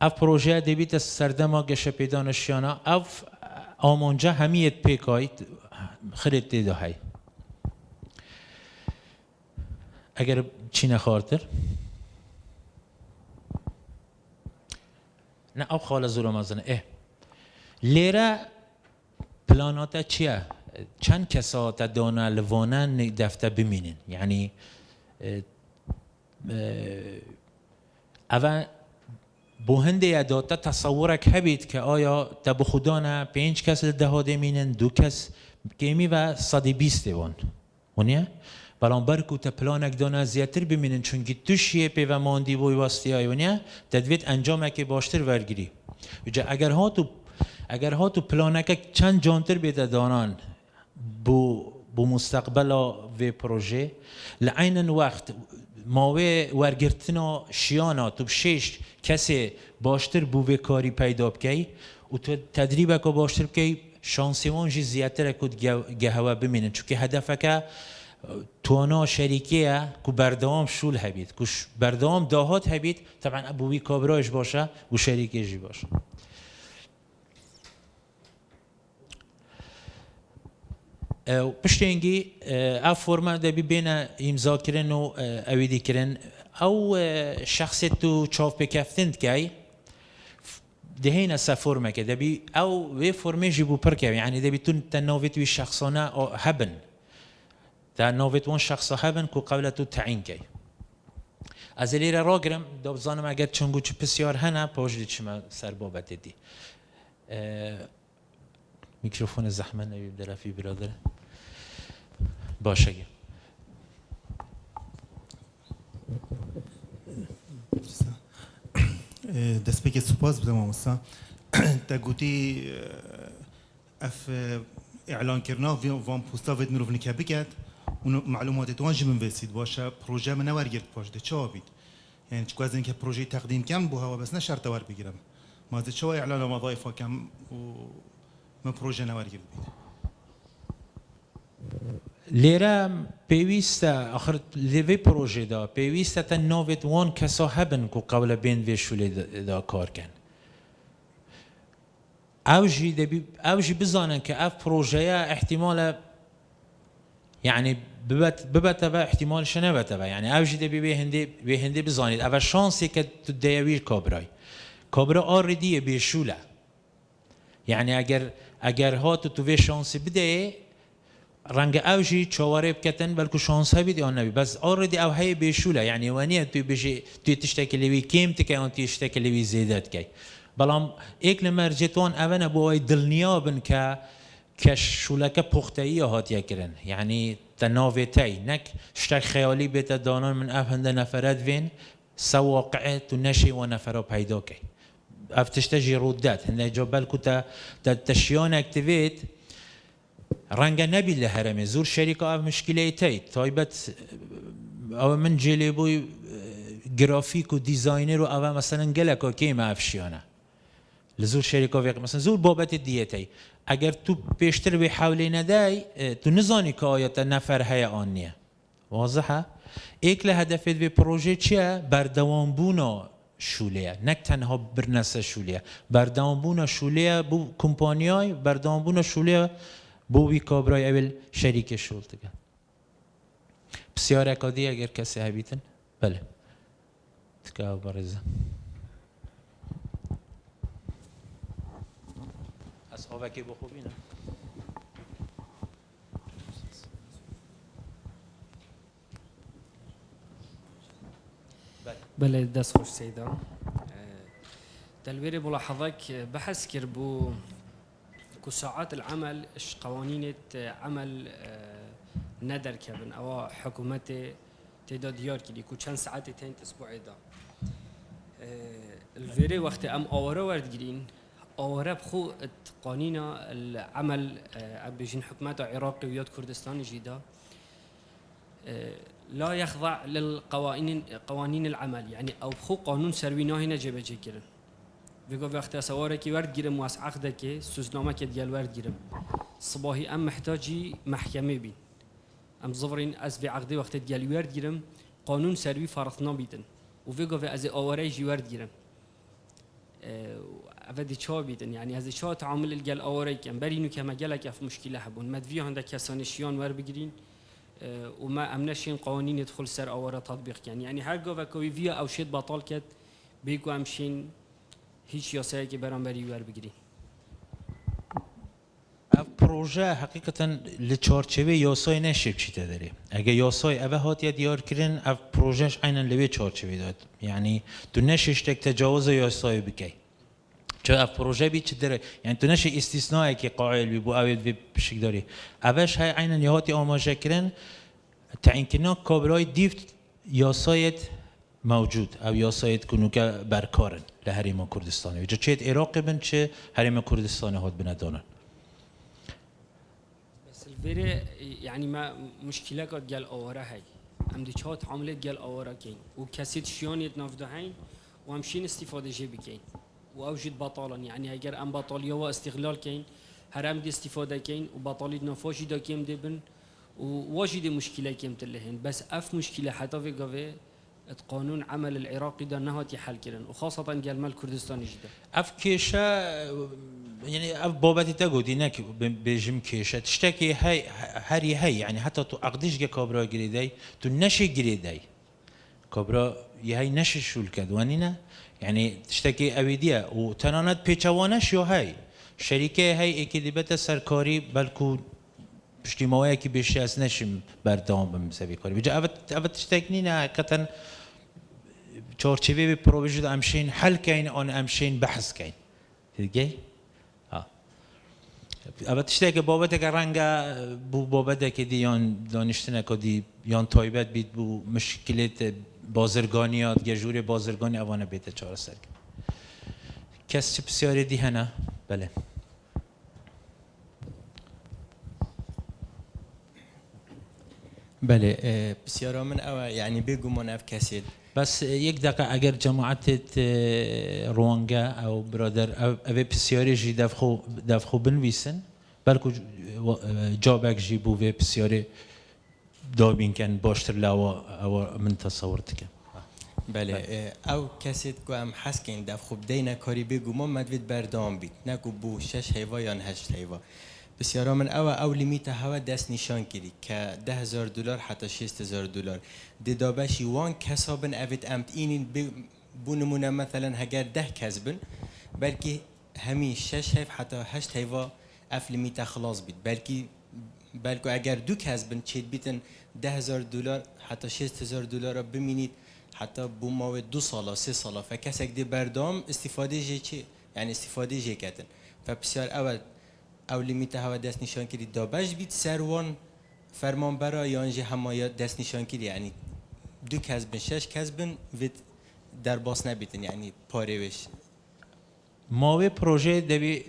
اف پروژه دی بیت سردما گشه پیدان شیانه اف آمانجا همیت پیکای خرید دیده های اگر چی نخوارتر نه او خاله زورم ازنه لیره پلاناتا چیه چند کسا تا دانا لوانن دفته بمینن یعنی اول بوهنده یاداتا تصورک هبید که آیا تا بخودانه 5 کس دهاده مینن 2 کس کمی و 120 وان ونیا بلان برکو تا پلانک دانا زیادتر بمینن چونکه توشیه پیو ماندی بوی واسطی های ونیا تدوید انجامه که باشتر ورگیری اگر اگر هاتو پلانک چند جانتر بیده دانان بو مستقبل و پروژه لعین وقت ماوی ورگرتنا شیانا تو بشیش کسی باشتر بو و کاری پیدا بکی و تو تدریب که باشتر بکی شانسیوان جی زیادتر کد گهوا بمینن چونکه هدفک توانا شریکیه که بردوام شول هبید که بردوام داهات هبید طبعا ابوی کابرایش باشه و شریکیشی باشه پشتینگی او فرما دبی بین امضا کردن و اویدی کردن او شخصی تو چاپ بکفتند که دهینا سفرمه که دبی او وی فرمی جیبو پرکه یعنی دبی تون تنویت وی شخصانه هبن تنویت وان شخصا هبن کو قبل تو تعیین کی از لیره راگرم دوزانم اگر چنگو چه بسیار هنه پاوجدی چما سر بابت دی میکروفون زحمت نبید درفی برادر باشه
دست بگه سپاس بدم آموستا تا گوتی اف اعلان کرنا وان پوستا وید مروف نکه بگد اون معلومات توانج من وسید باشه پروژه من نور گرد پاشده چه آبید یعنی چکو از اینکه پروژه تقدیم کم بو هوا بس نشرط ور بگیرم ما چه اعلان وظایف کم و من پروژه نور گرد بید
لیره پیوسته آخر لیوی پروژه دا پیوسته تا نویت وان کسا هبن کو قبل بین وی شولی دا کار کن اوجی بزانن که اف پروژه احتمال يعني ببتبه احتمال شنه بتبه يعني اوجی دبی به هندی بزانید اول شانسی که تو دیویر کابرا آردیه به شوله يعني اگر ها تو به شانسی بده رنگ اوجی چواره بکتن بلکو شانس ها بیدی آن نبی بس آردی او های به شوله يعني وانیه توی تشتکی لیوی کم تکی آن تشتکی لیوی زیدت کی بلام ایک لمرجتوان اوان ابو دلنیابن که شولک پختهی هاتیه کرن یعنی تناویتی نک شتک خیالی بیت دانان من افهند نفرت وین سواقعه تو نشی و نفره پیدا کی افتشتجی ردت هنده جبل که تشیان اکتیویت رنگ نبی لهرمه زور شریک اف مشکلی تی تایبت او من جلی بوی گرافیک و دیزاینر و او مثلا گلکا کیم افشیانه لزور شرکا ویق مثلا زور بابت دیتی اگر تو پیشتر به حولی ندای تو نزانی که آیت نفر های آنیه واضحه ایک هدفت به پروژه چیه بردوام بونا شولیه نک تنها برنس شولیه بردوام بونا شولیه بو کمپانیای بردوام بونا شولیه بو وی کابرای اول شریک شول تگه بسیار اکادی اگر کسی هبیتن بله تکاو بارزه اصحابکی بخوبینه
بله دست خوش سیدا دلویری ملاحظك بحث كربو كو ساعات العمل اش قوانين عمل ندر كبن او حكومتي تيدا ديار كدي كو چند ساعت تين اسبوعي دا الفيري وقت ام اوره ورد جرين اوره بخو قوانين العمل بيجين حكومات عراقي وياد كردستان جيدا لا يخضع قوانين العمل يعني او بخو قانون سروينا هنا جبجي كرن بيقول وقت سواره كي ورد جرم واس عقده كي سوزنامه كي ديال ورد جرم صباحي ام محتاجي محكمه بين ام زفرين از في عقده وقت ديال ورد جرم قانون سروي فرضنا بيدن وفيقول از اوره جي ورد جرم افدي چا بيدن يعني از چا تعامل الجل اوره كم برينو كما جلك في مشكله حبون مدفي عندك كسانشيان ور بگيرين وما امنشين قوانين يدخل سر اوره تطبيق يعني هر گاو کوي فيا او شيت بطال كد بيگو امشين هیچ یاسایی که برانبری ور بگیری.
پروژه حقیقتا لچارچوی یاسای نشد چی داره. اگه یاسای اوه هاتیه دیار کردن، اف پروژهش عیناً لوی چارچوی داد. یعنی تو نشش تک تجاوز یاسای بکی. چه اف پروژه بی چی داره. یعنی تو نش استثنایی که قائل بی بو اوید بی بشک داری. اوهش های عیناً یهاتی آماده کردن تعیین کردن کابلای دیفت یاسایت موجود او یاسایت کنو که برکارن لحریم کردستانی جا چه عراق بن چه حریم کردستانی هات بندانن
بس الفيري يعني ما مشكلة قد جال أورا هاي هم دي شات عملت جال أورا كين وكاسيت شيون يتنافدو هاي وهمشين استفادة جيبي كين وأوجد بطالا يعني أجر أم بطالية واستغلال كين هرم دي استفادة كين وبطالي نفاشي دا كيم دبن وواجد مشكلة كيم تلهن بس أف مشكلة حتى في قفي قانون عمل العراقي ده نهاتي حل كرن وخاصة قال مال كردستان جدا
اف کیشه یعنی اف بابتی تا گودی نه که بجم کیشه تشتکی هی هری هی یعنی حتی تو عقدش که کابرا گریدی تو نشی گریدی کابرا یه هی نشی شول کد وانی نه یعنی تشتکی اویدیه و تنانت پیچوانش یا هی شریکه هی اکی دیبت سرکاری بلکو پشتیمایی که بیشتر از نشیم بردام بمسوی کاری بجا اوت تشتکی نه کتن چارچوبی پروژه دا امشین حل کین آن امشین بحث کین دیگه ها البته تشتی که بابت که رنگ بو بابت که دیان دانشتن کدی یان تایبت بید بو مشکلات بازرگانیات گجور بازرگانی اوانه بیت چهار سر کس چه بسیاری دی هنه بله
بله بسیارا من او يعني بيجو مناف كاسيد
بس یک دقیقه اگر جماعت روانگا او برادر او بسیاری جی دفخو بنویسن بلکو جابک جی بو و بسیاری دابین کن باشتر لاوا او من تصورت کن
بله او كاسيد كو ام حسكين دفخو بدينا كاري بيجو ما مدفيد بردام بيت نكو بو 6 هيوا يان 8 هيوا بسیارا من او لیمیت هوا دست نشان کردی که $10,000 حتی $6,000 ددابشی وان کسابن اوید امت اینین بونمونه مثلا هگر 10 کسبن بلکه همی 6 هیف حتی 8 هیوا اف لیمیت خلاص بید بلکه اگر 2 کسبن چید بیتن $10,000 حتی $6,000 بمینید حتی بو ماوه 2 سالا 3 سالا فکسک دی بردام استفاده جی چی یعنی استفاده جی کردن فبسیار اول او لیمیت هوا دست نشان کردی دابش بید سروان فرمان برا یانجی همایا دست نشان کردی یعنی 2 کسبن 6 کسبن وید در باس نبیتن یعنی پاره وش
ماوی پروژه دوی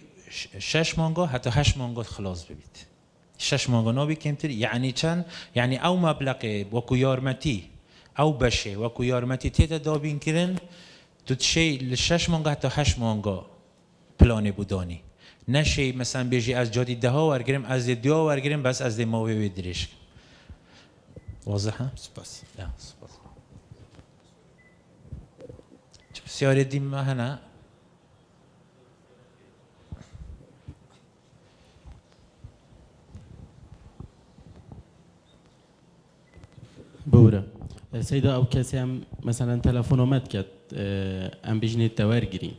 6 مانگا حتی 8 مانگا خلاص ببید 6 مانگا نابی کمتر یعنی چند یعنی او مبلغ وکو یارمتی او بشه وکو یارمتی تیتا دابین کرن تو تشی ل 6 مانگا حتی 8 مانگا پلان بودانی نشی مثلا بیجی از جادی 10 ورگریم از 2 ورگریم بس از ماوی بدریش واضحه
سپاس
لا سپاس چه بسیاری دیم ما هنا
بورا سيدا او كاسي هم مثلا تلفونومت كات ام بيجني التوارجري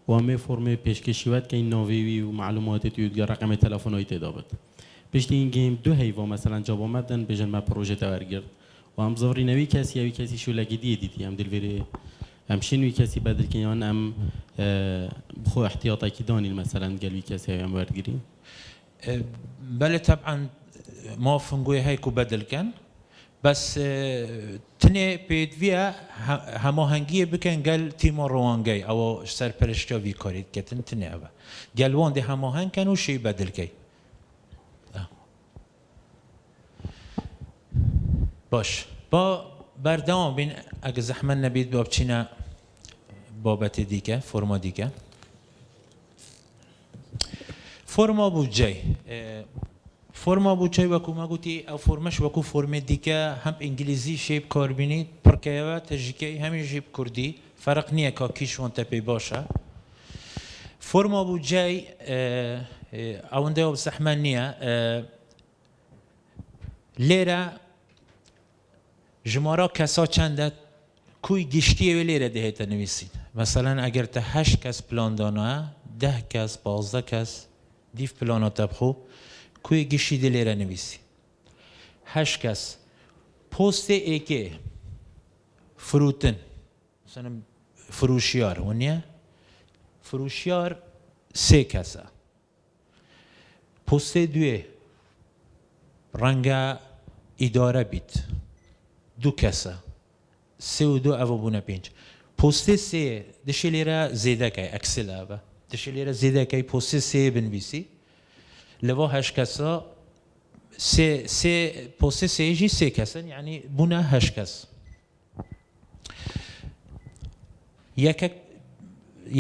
وامي فورمي پیشکشیوات که این ناویوی و معلومات توی رقم تلفن‌های تدابت پشت این گیم 2 هیوا مثلا جواب آمدن بجن ما پروژه تورگرد و هم زوری نوی کسی شو لگی دیدی هم دلوری هم شنوی کسی بدل کنیان هم بخو احتیاطی که دانی مثلا قالوی کسی هم وردگیری
بله طبعا ما فنگوی هایکو بدل کن بس تنه پیدویا هماهنگی بکن گل تیم روانگی او سرپرشتی وی کارید کتن تنه اوه گل وان ده هماهنگ کن و شی بدل کی باش با بردام بین اگه زحمت نبید با بچینا بابت دیگه فرما دیگه فرما بودجه فرما بودجه وکو ما گویی او فرمش وکو فرم دیگه هم انگلیسی شیب کار بینید پرکیه و تجیکی همین شیب کردی فرق نیه که کیش وان تپی باشه فرما بودجه اونده او زحمت نیه لیره جمارا کسا چنده کوی گشتی و لیره دهیت نویسین مثلا اگر تا 8 کس پلان دانه 10 کس 12 کس دیف پلانات بخو کوی گشتی لیره نویسی 8 کس پست ایکه فروتن مثلا فروشیار ونیا فروشیار 3 کسه پست 2 رنگ اداره بیت 2 کسه 3 و 2 ئەوە بوونە 5 پۆستێ 3 دشی لێرە زێدەکەی ئەکسلە بە دشی لێرە زێدەکەی پۆستێ 3 بنویسی لەوە 8 کەسە پۆستێ 3 3 کەسن یعنی بوونە 8 کەس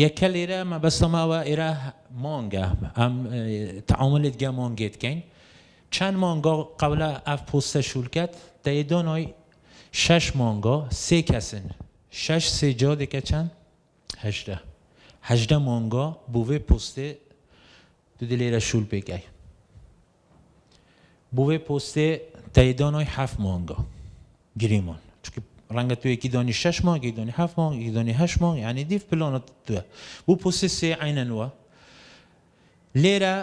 یەکە لێرە مەبەستەماوە ئێرە مانگە ئەم تعاملت گە مانگێتکەین چەند مانگا قەولە ئەف پۆستە شولکەت دەیدۆنۆی 6 مانگا 3 کەسن 6 3 جا دێکە چەند 18 مانگا بووێ پۆستێ دوو لێرە شول بێگای بووێ پۆستێ دەیدۆنۆی 7 مانگا گریمان چونکە ڕەنگە تو یەکی دانی 6 مانگ یەکی دانی 7 مانگ یەکی دانی 8 مانگ یعنی دیف پلانت توە بوو پۆستێ 3 عینەنوە لێرە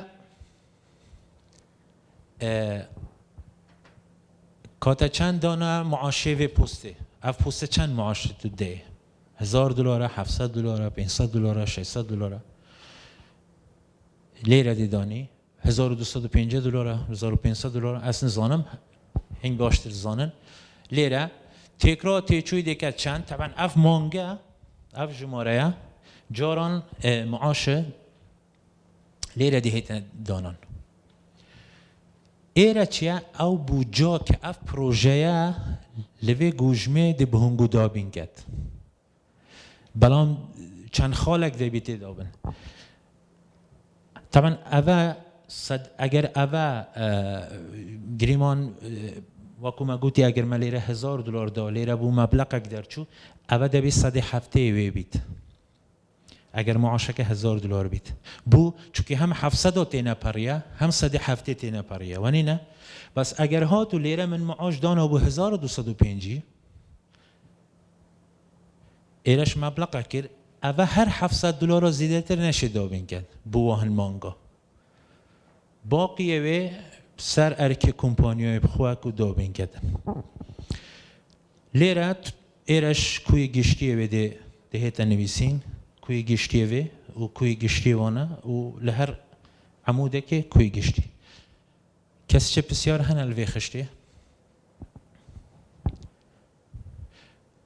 کاتە چەند دانە معاشێ وێ پۆستێ ئەف پۆستە چەند معاشێ تو دێ $1000 $700 $500 $600 لێرە دیدانی $1250 $1500 ئەس نزانم هەنگ باشتر زانن لێرە تێکرا تێچووی دێکە چەند تەبەن ئەف مانگە ئەف ژمارەیە جاران معاشە لێرە دیهێتە دانان ئێرە چیە ئەو بووجا کە ئەف پرۆژەیە لەوێ گوژمێ دێ بهنگ و دابینکەت بەڵام چەند خاڵێک دەبی تێدا بن طبعا ئەوە ئەگەر ئەوە گریمان وەکومە گوتی ئەگەر مە لێرە $1000 دا لێرە بوو مەبلەقێک دەرچوو ئەوە دەبێت 170 وێ بیت ئەگەر معاشەکە $1000 بیت بوو چونکە هەم 700 تێنەپەڕیە هەم 170 تێنەپەڕیە وەنینە بەس ئەگەر هات و لێرە من معاش دانا بوو 1250 ئێرەش مەبلەقە کرد ئەوە هەر $700 زیاتر نەشێ دابین کرد بوو هەن مانگا باقیەوێ سەر ئەرکێ کۆمپانیای بخواک و دابین کرد لێرە ئێرەش کوی گشتیەوێ دەهێتە نویسین کوی گشتیەوێ و کوی گشتیوانە و لە هەر عەمودێکێ کوی گشتی کەسچە پرسیار هەنە لەوێ خشتێ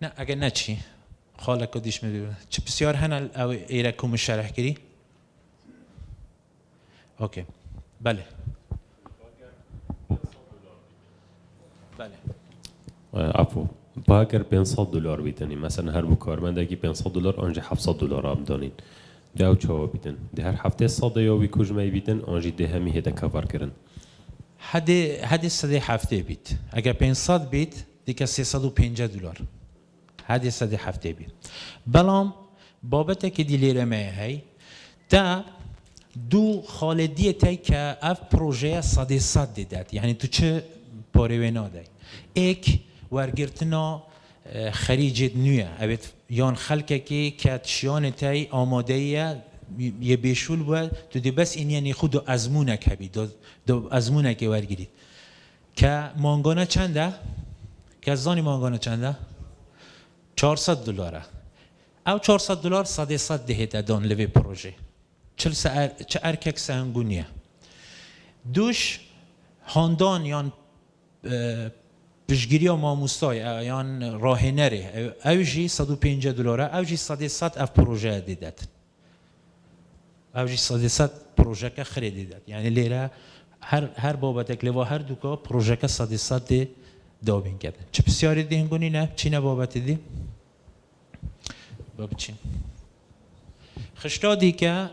نە ئەگەر نەچی خاڵێک دیشمە چ پرسیار هەنە ئەو ئێرە کومە شەرحکردی ئۆکێ بەڵێ بەڵێ
عفو باگر $500 بیتنی مثلا هر کارمندی $500 آنجا $700 هم دانین دو چهار بیتن ده هر هفته 100 یا وی کجمه بیتن آنجا ده همی هده کار کردن
هدی 170 بیت اگر 500 بیت دیگه $350 هدی 170 بیت بلام بابت که دیلیره ماهی تا دو خالدیه تی که اف پروژه 100 دیدد یعنی تو چه پاره نادی ایک ورگرتنا خریجت نیه اوت یان خلقه که تشیان تای آماده یه بیشول بود تو دی بس این یعنی خود ازمونه کبی دو ازمونه که ورگیرید که مانگانه چنده که زانی مانگانه چنده $400 او $400 100 دهیده دان لوی پروژه چه ارکک سنگونیه دوش هاندان یان پشگیری و ماموستای یان راهنره اوجی $150 اوجی 100 اف پروژه دیدد اوجی 100 پروژه که خریدید یعنی لیره هر بابت لوا هر دوکا پروژه که 100 دابین کرد چه بسیاری دینگونی نه چی نه بابت دی باب چین خشتادی که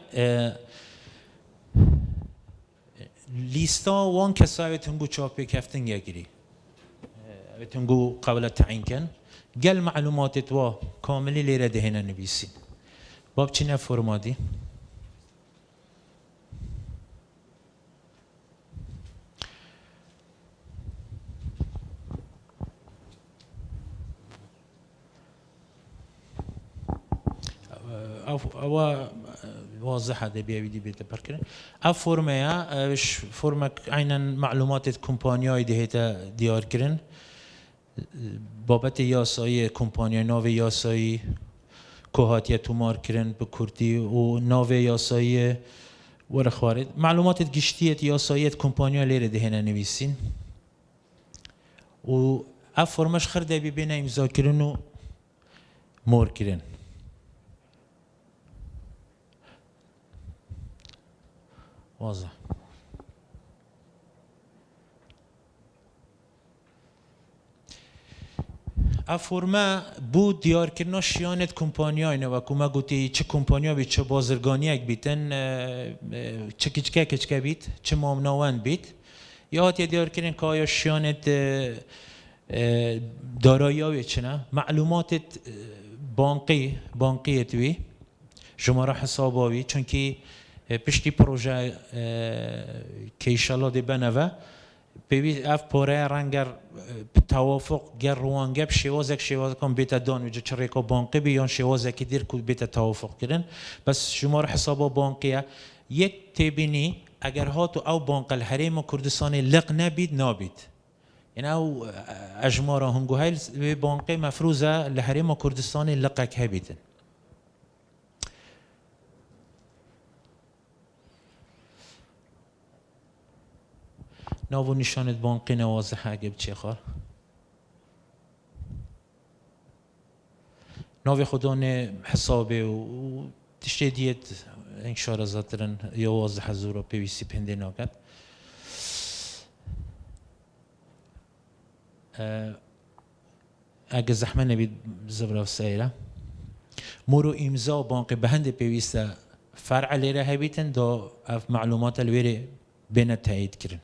لیستا وان کسایی تنگو چاپی کفتن یگیری تنگو قبل تعیین کن گل معلومات تو کاملی لیره دهنا نویسین باب چینه فرمادی او واضحه ده بيدي بيتبركن اف فرمه فرمك عينا معلومات كومبانياي دهيتا ديار كرن بابت یاسایی کمپانی ناو یاسایی کوهاتیه تومار کرن به کردی و ناو یاسایی ورخوارد معلومات گشتیت یاساییت کمپانی لیره دهنه نویسین و اف فرمش خرده بی بین امضا کرن و مور کرن واضح افورما بود دیار کردن شیانت کمپانیای نه و کما گویی چه کمپانیا بی چه بازرگانی اک بیتن چه کچکه بیت چه مامناوند بیت یا هات دیار کردن که آیا شیانت دارایی چه نه معلومات بانقی توی شماره حساباوی چون که پشتی پروژه که ایشالله دی بنوه ببی اف پاره رنگر توافق گر روانگه شواز کن بیت دان وجه چریکا بانقی بیان شواز کی دیر کود بیت توافق کردن بس شمار حساب بانقیه یک تبینی اگر هاتو او بانق الحریم کردستان لق نبید یعنی او اجمارا هنگو های بانقی مفروضه لحریم کردستان لقک هبیتن ناو نشانت بانقی نوازه اگه بچه خال ناو خودان حسابه و تشتی دیت انشار زاترن یا واضح حضورا پیویسی پنده ناکد اگه زحمه نبید زبرا و سایره مورو امضا بانقی بهند پیویسته فرع لیره هبیتن دا معلومات الویره بین تایید کرن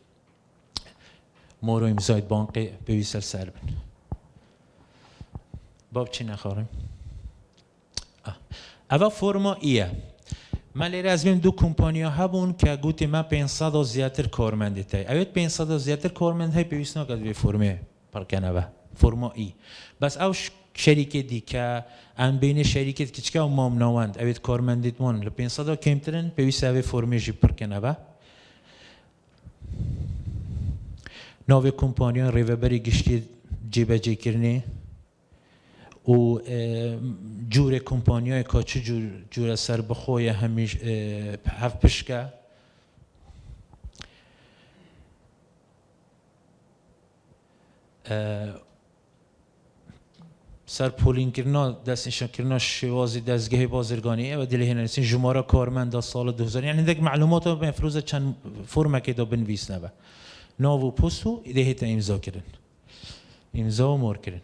مورو امضای بانقی پیویسته سر بن باب چی نخوریم اول فرما ایه من لیره از بیم دو کمپانیا هبون که گوتی من 500 و زیادتر کارمنده تای اوید 500 و زیادتر کارمنده های پیویست نکد به فرمه پرکنه و فرما ای بس او شریک دی که ام بین شریکت کچکه و مامناوند اوید کارمندیت من ل 500 و کمترن پیویست اوی فرمه جی پرکنه و ناو کمپانیا ریوبری گشتی جیبه جی کرنی و جور کمپانیای که چه جور سر بخوی همیش هفت پشکه سر پولین کرنا دست نشان کرنا شوازی دستگاه بازرگانیه و دلیه نرسین جماره کارمند دا سال 2000 یعنی دک معلومات رو مفروض چند فرمه که دا بنویس نبه ناو و پوستو ایده تا امضا کردن امضا و مور کردن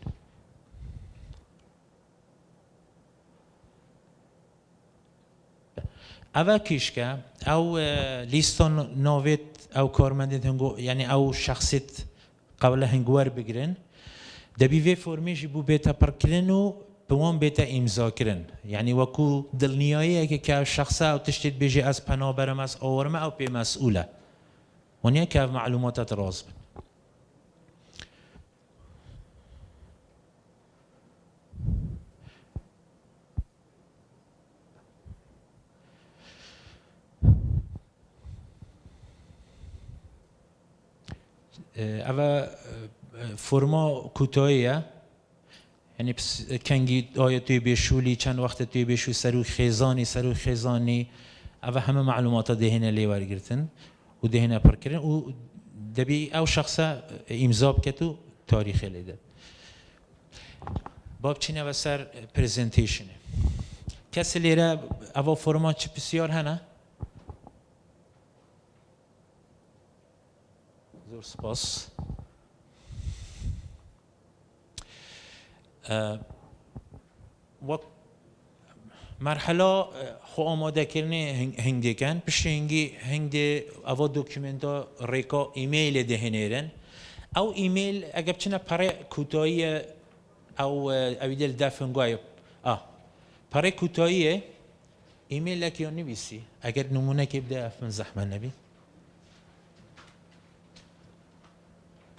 اول کیشکه او لیستان ناویت او کارمندت هنگو یعنی او شخصیت قبل هنگوار بگیرن دبی وی فرمیشی بو بیتا پرکرن و بوان بیتا امضا کرن یعنی وکو دلنیاییه که شخصه او تشتید بیجی از پنابرم از آورمه او پی مسئوله ونیا که معلوماتت راز بن اول فرما کوتاهیه یعنی کنگی آیا توی بیشولی چند وقت توی بیشولی سرو خیزانی اول همه معلومات دهینه لیوار گرتن و دهینه پر کردن و دبی او شخصه امضا بکتو تاریخ لیده باب چینه و سر پریزنتیشنه کسی لیره اول فرما چه بسیار هنه زور سپاس و مرحله خو آماده کردن هنگی کن پشت هنگی اوا دوکیمنتا ریکا ایمیل دهنیرن او ایمیل اگه بچنه پره کوتاهی او اویدل دفنگوی پره کوتاهی ایمیل لکی نویسی اگر نمونه که بده افن زحمه نبی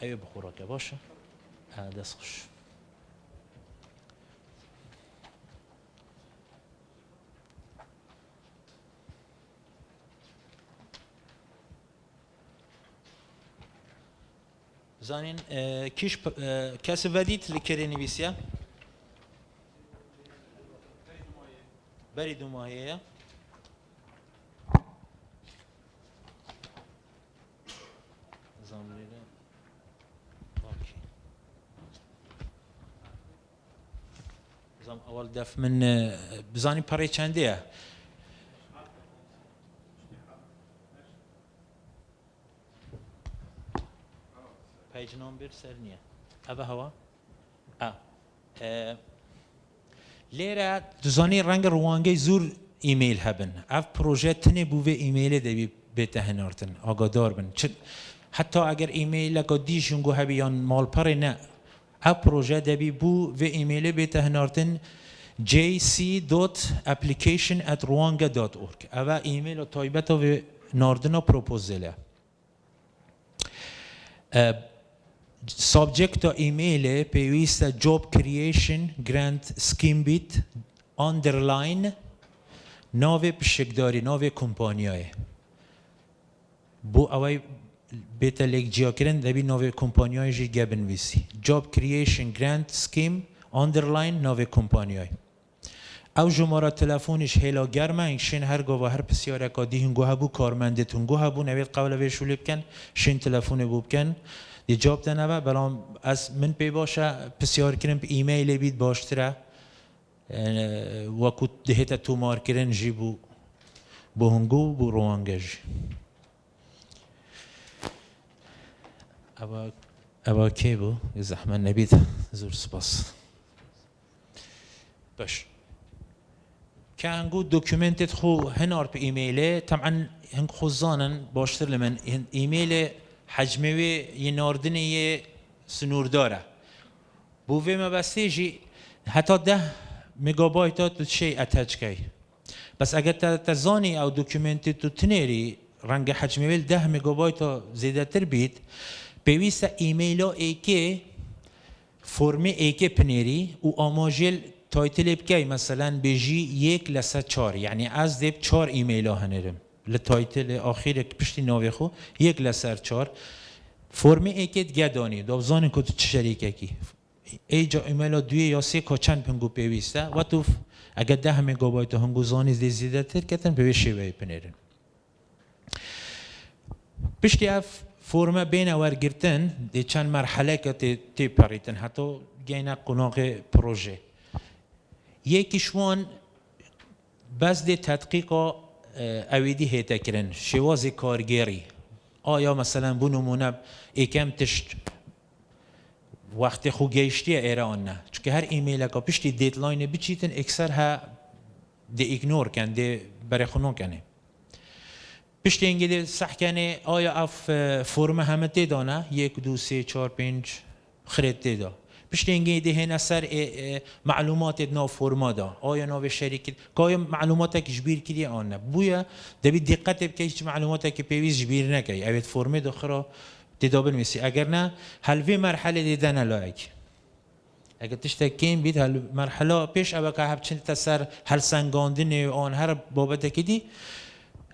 ایو بخورا که باشه دست خوش زانین کیش کسی ودیت لکری نویسیه بری دو ماهیه زاملیره اوکی زام اول دف من بزانی پاره چندیه پیج نمبر سر نیه اوه هوا لیره دزانی رنگ روانگی زور ایمیل هبن اف پروژه تنه بوه ایمیل دبی بهته هنارتن آگادار بن حتی اگر ایمیل که دیشونگو هبی یا مال پره نه اف پروژه دبی بو و ایمیل بهته هنارتن jc.application@rwanga.org اوه ایمیل تایبت و ناردنا پروپوزله سابجکت ایمیل پیوست جاب کریشن گرانت سکیم بیت اندرلاین ناوی پشکداری ناوی کمپانیای بو اوی بیت لیک جیا کرن دبی ناوی کمپانیای جی گبن ویسی جاب کریشن گرانت سکیم اندرلاین ناوی کمپانیای او جماره تلفونش هلا گرمه اینشین هر گوه هر پسیاره کادی هنگو هبو کارمندت هنگو هبو نوید قبل ویشولی بکن شین تلفون بو بکن دی جاب دنوه بلام از من پی باشه پسیار کرن پی ایمیل بید باشتره وکو دهیت تو مار کرن جی بو هنگو بو روانگه جی اوا کی بو زحمت نبید زور سپاس باش که هنگو دوکیومنتت خو هنار پی ایمیله طبعا هنگ خوزانن باشتر لمن ایمیل حجموی یه ناردن یه سنور داره بووی مبسته جی حتی 10 مگابایت تو شی اتچ کی بس اگر تزانی او دوکیومنت تو تنری رنگ حجموی 10 مگابایت زیاده تر بید پیوست ایمیل ایکی فرم ایکی پنری و آماجل تایتل بکی مثلا بجی 1/4 یعنی از دیب 4 ایمیل ها هنرم لتایتل آخر پشتی ناوی خو 1/4 فرم ایکت گدانی دوزان که تو شریکه کی ایجا ایمیل 2 یا 3 که چند پنگو پیوسته و تو اگر 10 مگابایت هنگو زانی زیاده تر کتن پیوشی وی پنرن پشتی اف فرم بین ورگرتن دی چند مرحله که تی پریتن حتی گینا قناق پروژه یکیشوان بس دی تدقیق اویدی هیتا کرن شواز کارگری آیا مثلا بو نمونه ایکم تشت وقتی خو گیشتی ایران نه چون هر ایمیل که پشتی دیدلاین بچیتن اکثر ها دی ایگنور کن دی برای خونو کنه پشتی اینگه دی صح کنه آیا اف فرم همه دیدانه 1 2 3 4 5 خرید دیدا پشتی اینگه دی هن اثر معلومات ناو فرما دا آیا ناو شریکت که آیا معلومات که جبیر کردی آن نه بویا دبی دقت بکی هیچ معلومات که پیویز جبیر نکی اوید فرمه داخرا دیدا بنویسی اگر نه هلوی مرحله دیدن لایک اگر تشتکیم بید هل مرحله پیش اوه که هبچند تسر هل سنگاندن آن هر بابت کدی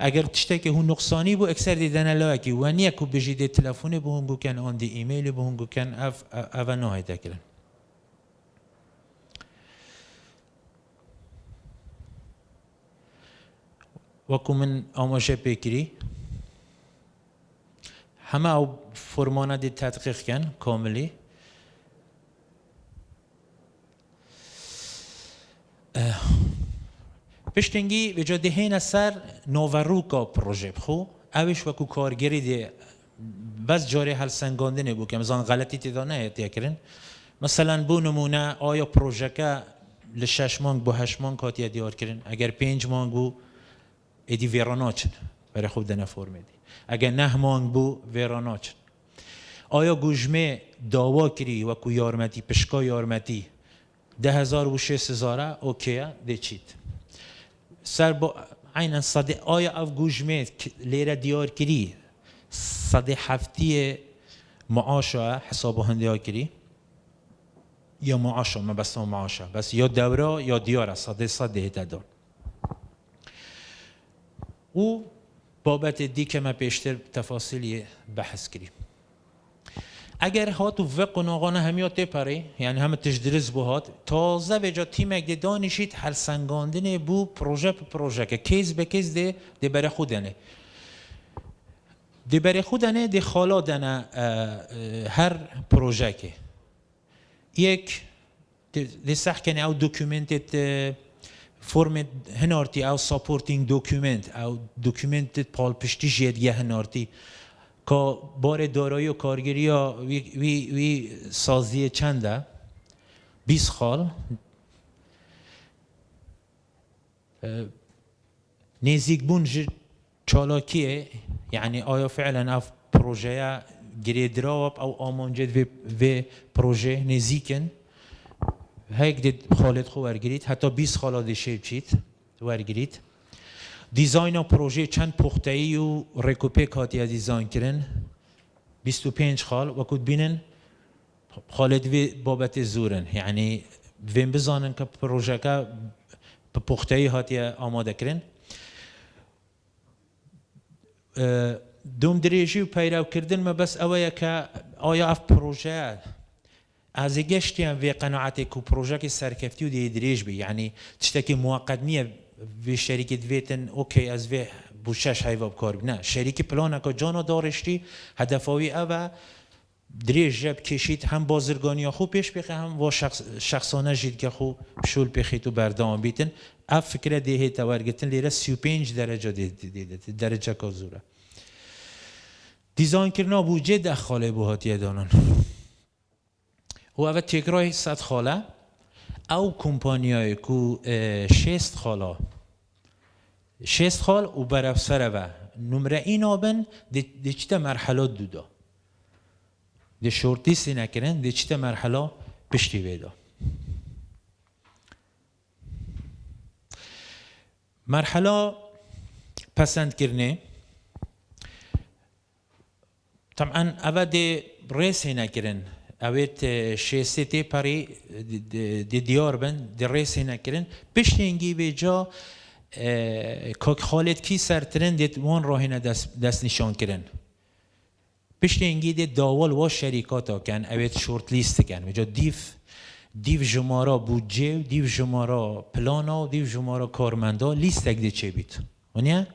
اگر تشتکی هون نقصانی بو اکثر دیدن لایکی و نیه که بجید تلفون بو هنگو کن آن دی ایمیل بو هنگو کن اوه نهایی تکرن وکو من آماشه پیکری همه او فرمانه دی تدقیق کن کاملی پشتنگی به جا دهین سر نوروکا پروژه بخو اوش وکو کارگری دی بس جاری حل سنگاندنه بو که مزان غلطی تیدانه ایتیا کرن مثلا بو نمونه آیا پروژه که ل6 مانگ بو 8 مانگ هاتیه دیار کرن اگر 5 مانگ بو ایدی ویراناچن برای خوب دنه فرمی دی اگر 9 مانگ بو ویراناچن آیا گوشمه داوا کری وکو یارمتی پشکا یارمتی 10,000 و 6,000 اوکیه دی چیت سر با عینا صدی آیا اف گوشمه لیره دیار کری صدی هفتی معاشه حساب هنده ها کری یا معاشه ما بس معاشه بس یا دوره یا دیاره صدی هیته دار و بابت دی که ما پیشتر تفاصیلی بحث کریم اگر هاتو و قناغانه همیات پره یعنی همه تجدرز بو هات تازه به جا تیمک دی دانشید هر سنگاندن بو پروژه که کیز به کیز دی برای خودنه دی برای خودنه دی خالا دنه هر پروژه که یک دي صح كان او دوكيومنتد فرمت هنارتي او سابورتينج دوكيومنت او دوكيومنتد پال پشتی جید یه هنارتی که بار دارایی و کارگیری ها وی سازی چنده 20 خال نزیک بون چالاکیه یعنی آیا فعلا اف پروژه گریدراب او آمانجد و پروژه نزیکن هیک دید خالد خو ورگرید حتی 20 خالا دیشه بچید ورگرید دیزاین پروژه چند پخته‌ای و ریکوپی کاتی دیزاین کردن 25 خال و کد بینن خالد وی بابت زورن یعنی وین بزانن که پروژه که پخته‌ای هاتی آماده کردن دوم دریجی و پیرو کردن ما بس اوه که آیا اف پروژه از گشتی هم وی قناعتی که پروژه که سرکفتی و دی دریج بی یعنی تشتکی موقت نیه وی شریکت ویتن اوکی از وی بوشش هایو بکار بی نه شریک پلانه که جانا دارشتی هدفاوی اوه دریج جب کشید هم بازرگانی خوب پیش بخی هم و شخصانه جید که خوب شول بخید و بردام بیتن اف فکره دیه تورگتن لیره 35 درجه دیده درجه که زوره دیزاین کرنا بوجه ده خاله بوهاتیه دانن و اوه تکرای 100 خاله او کمپانیای که 6 خاله 6 خال و برف سره و نمره این آبن دی چیتا مرحله دودا دی شورتیستی نکرن دی چیتا مرحله پشتی ویدا مرحله پسند کرنه طبعا اوه دی ریسی نکرن اوید شیستی پاری دی دیار بن دی ریسی نکرن پشتی انگی به جا که خالد کی سرترن دیت وان راهینه دست نشان کرن پشتی انگی دی داول و شریکات ها کن اوید شورت لیست کن به جا دیو جمارا بودجه دیو جمارا پلانا دیو جمارا کارمندا لیست اگ دی چه بید ونیا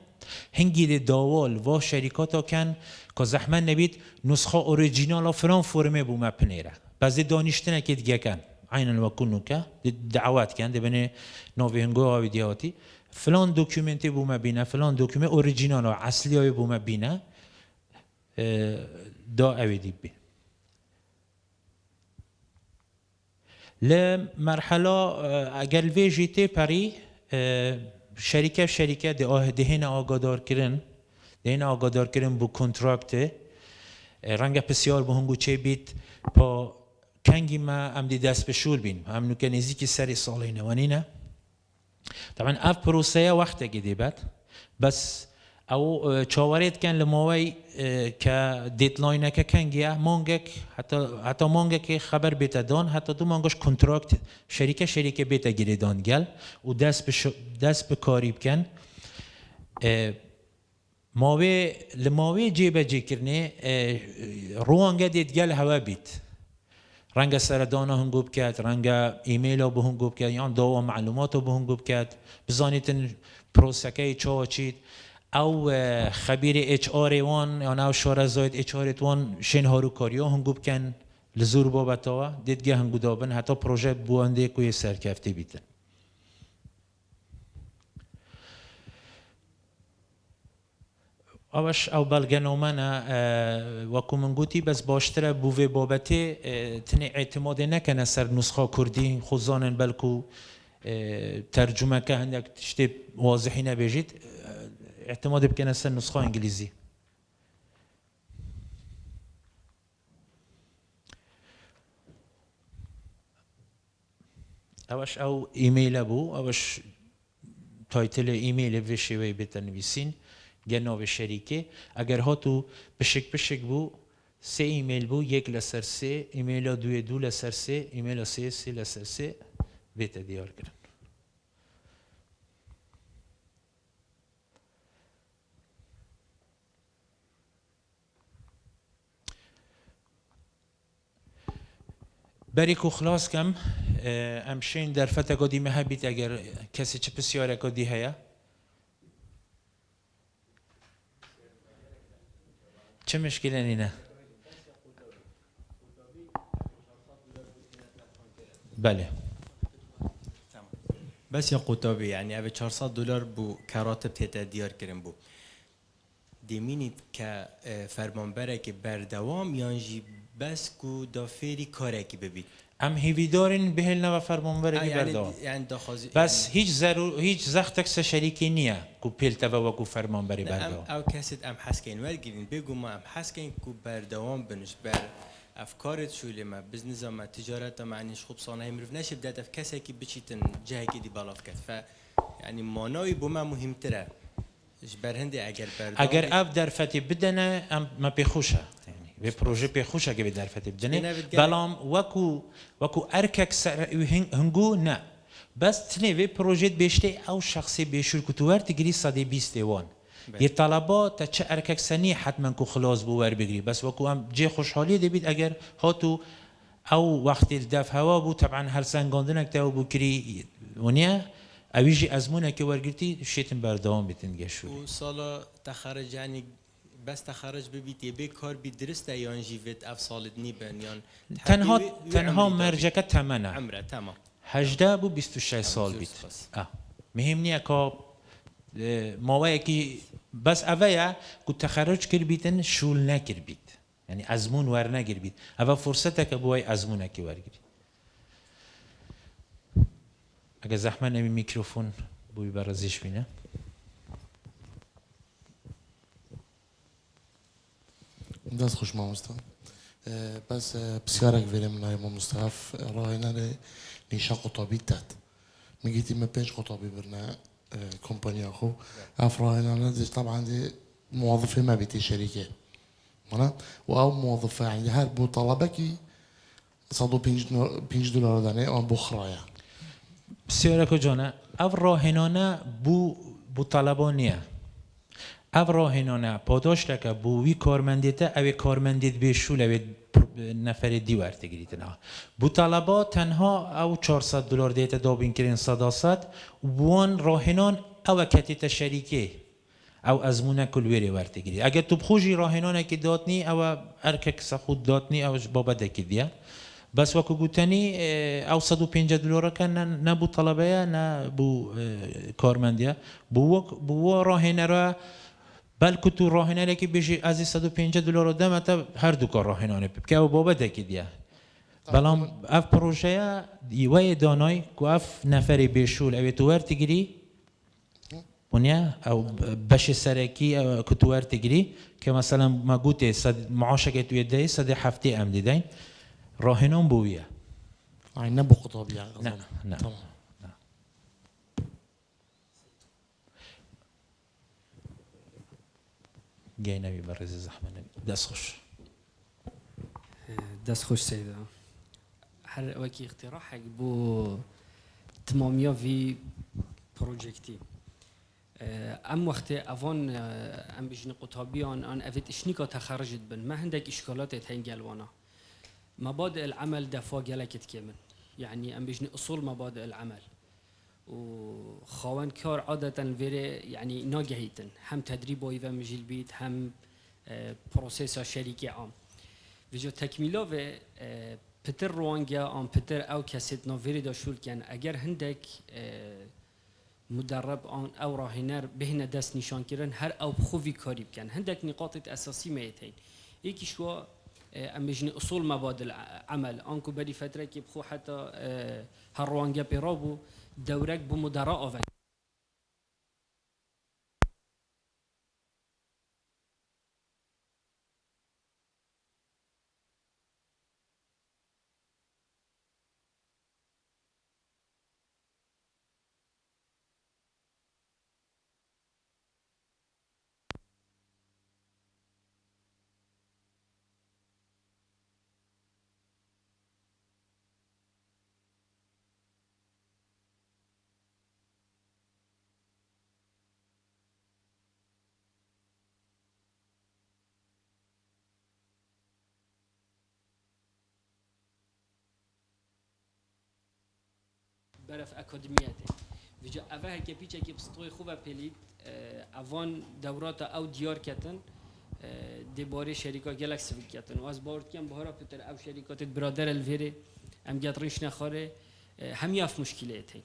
هنگی دی داول و شریکات ها کن که زحمت نبید نسخه اوریجینال فران فرمه بو مپنیره بعض دانشتنه که دیگه کن عینا وکنو که دعوات کن دی بینه نوی هنگو آوی دیاتی فلان دوکیومنتی بو مبینه فلان دوکیومنت اوریجینال و اصلی های بو مبینه دا اوی دی بین لمرحله اگر وی جیتی پری شریکه دهین آگادار کرن دهین آگادار کرن بو کنترکت رنگ بسیار بو هنگو چه بید پا کنگی ما ام دی دست بشول بین هم نوکه نزیکی سری سالی نوانینه طبعا اف پروسه وقت گیدی بد بس او چاوریت کن لماوی که دیدلاینه که کنگیه مانگک حتی مانگک خبر بیت دان حتی دو مانگش کنترکت شریکه بیت گیری دان گل و دست به کاریب کن لماوی جیبه جی کرنه روانگه دید گل هوا بیت رنگ سردانه هنگو بکرد رنگ ایمیل ها به هنگو بکرد یعنی داوا معلومات ها به هنگو بکرد بزانیتن پروسکه چا چید او خبیر اچ آر وان یا او شاره زاید اچ آر وان شن هارو کاریا هنگو بکن لزور بابتاوا دیدگه هنگو دابن حتی پروژه بوانده کوی سرکفته بیتن اوش او بلگنومنه وکو من گوتی بس باشتره بوه بابته تنی اعتماد نکنه سر نسخه کردی خوزانن بلکو ترجمه که هندک تشتی واضحی نبیجید اعتماد بکنه سر نسخه انگلیزی اوش او ایمیل بو اوش تایتل ایمیل ویشی وی بتنویسین گناو شریکه اگر ها تو پشک بو 3 ایمیل بو 1 لسر 3 ایمیل 2 لسر 3 ایمیل 3 لسر 3 بیت دیار کرن بری کو خلاص کم امشین در فتا قدی مهبیت اگر کسی چه بسیاره قدی هیا چه مشکلی نینه؟ بله
بس یا قطابی یعنی اوه 400 دلار بو کراتب تیتا دیار کرن بو دیمینید که فرمانبره که بردوام یانجی بس کو دافری کاره که ببید
ام هیویدارین بهل نو فرمانبره بی بردوام
یعنی داخوازی
بس هیچ زختک سه شریکی نیه کو پیلتا و کو فرمانبری بردوام
او کسید ام حسکین ورگیرین بگو ما ام حسکین کو بردوام بنش بر افکارت شولی ما بزنس ما تجارت ما عنیش خوب صانعی مروف نشه بدات اف کسی که بچیتن جایی که دی بالاف کرد ف یعنی مانایی بو ما مهمتره برهندی اگر بردوام
اگر اف درفتی بدنه ام ما پیخوشه به پروژه پیخوشه که به درفتی بدنه بلام وکو ارکک سر هنگو نه بس تنه به پروژه بیشته او شخصی بیشور کتوار تگری 120 وان یه طلبات تا چه ارکک سنی حتما کو خلاص بوار بگیری بس وکو هم جه خوشحالی دبید اگر هاتو او وقتی الدف هوا بو طبعا هر سنگاندنک تا بو کری ونیا اویجی ازمونه که ورگرتی شیتن بردوام بیتن گشوری
و سالا تخرج یعنی بس تخرج ببیت یه به کار بی درسته یان جیوت اف سالت نیبن یان
تنها مرجکه تمنه
عمره تمام
18 بو 26 سال بیت مهم نیه که موایی که بس اویا که تخرج کر بیتن شول نکر بیت یعنی ازمون ور نگر بیت اوا فرصته که بوای ازمونه که ورگری اگه زحمه نمی میکروفون بوی برازیش بینه
دست خوش ماموستا بس بسیارک ویرم نای ماموستاف راهی نره نیشان قطابی تد میگیتی من 5 قطابی برنا كومبانيا اخو افراهنا نزل طبعا دي موظفه ما بيتي شركه مانا او موظفه عندي هر بو طلبك صدو 5 دلار دانه او بخرايا
بسیار جانه اف راهنانه بو طلبانیه اف راهنانه پاداش لکه بو وی کارمندیته اوی کارمندیت بیشول اوی نفر دیور تگریت نه بو طلبا تنها او 400 دلار دیت دابین کرین صداست وان راهنان او کتیت شریکه او ازمونه کل ویری ورتگیری اگر تو بخوجی راهنانه که داتنی او ارکک سخود داتنی او بابا دکی دیا بس وکو گوتنی او 150 دلار کن نه بو طلبه نه بو کارمندیه بو راهنه را بلکه تو راهنانه که بیشی از 150 دلار دم تا هر دو کار راهنانه که او بابا دکی دیا بلام اف پروژه یوای دانای کو اف نفری بیشول او تو ورتگیری ونیا او باش سرکی که تو ورتگیری که مثلا ما گوته معاشقه تو یده صد هفته ام دیدین راهنان بویه
يعني نبو قطابي يعني
نه
تمام
جاي نبي برز الزحمه نبي
دست خوش سيدة هر وكي اقتراحك بو تماميا في بروجكتي ام وقت اوان ام بجن قطابيان ان افت اشنيكا تخرجت بن ما عندك اشكالات تنجلوانا مبادئ العمل دفا جلكت كمن يعني ام بجن اصول مبادئ العمل وخوان كار عادة الفيري يعني ناجهيتن هم تدريب ويفا مجيل بيت هم بروسيسا شركة عام وجو تكميلا و پتر روانگا آن پتر او کسیت نویری داشول کن اگر هندک مدرب آن او راهنر بهن دست نشان کردن هر او خوبی کاری بکن هندک نقاط اساسی میتین یکی شو ام بجنی اصول مبادئ عمل آنکو بری فتره که بخو حتی هر روانگا پیرابو دورک بو مدرا آون برف اکادمیاته ویجا اوه که پیچه که بسطوی خوبه پلید اوان دورات او دیار کتن دباره شرکا گلکس کتن و از بارد کم بهارا پتر او شرکات برادر الویره ام گترینش نخاره هم یاف مشکلیته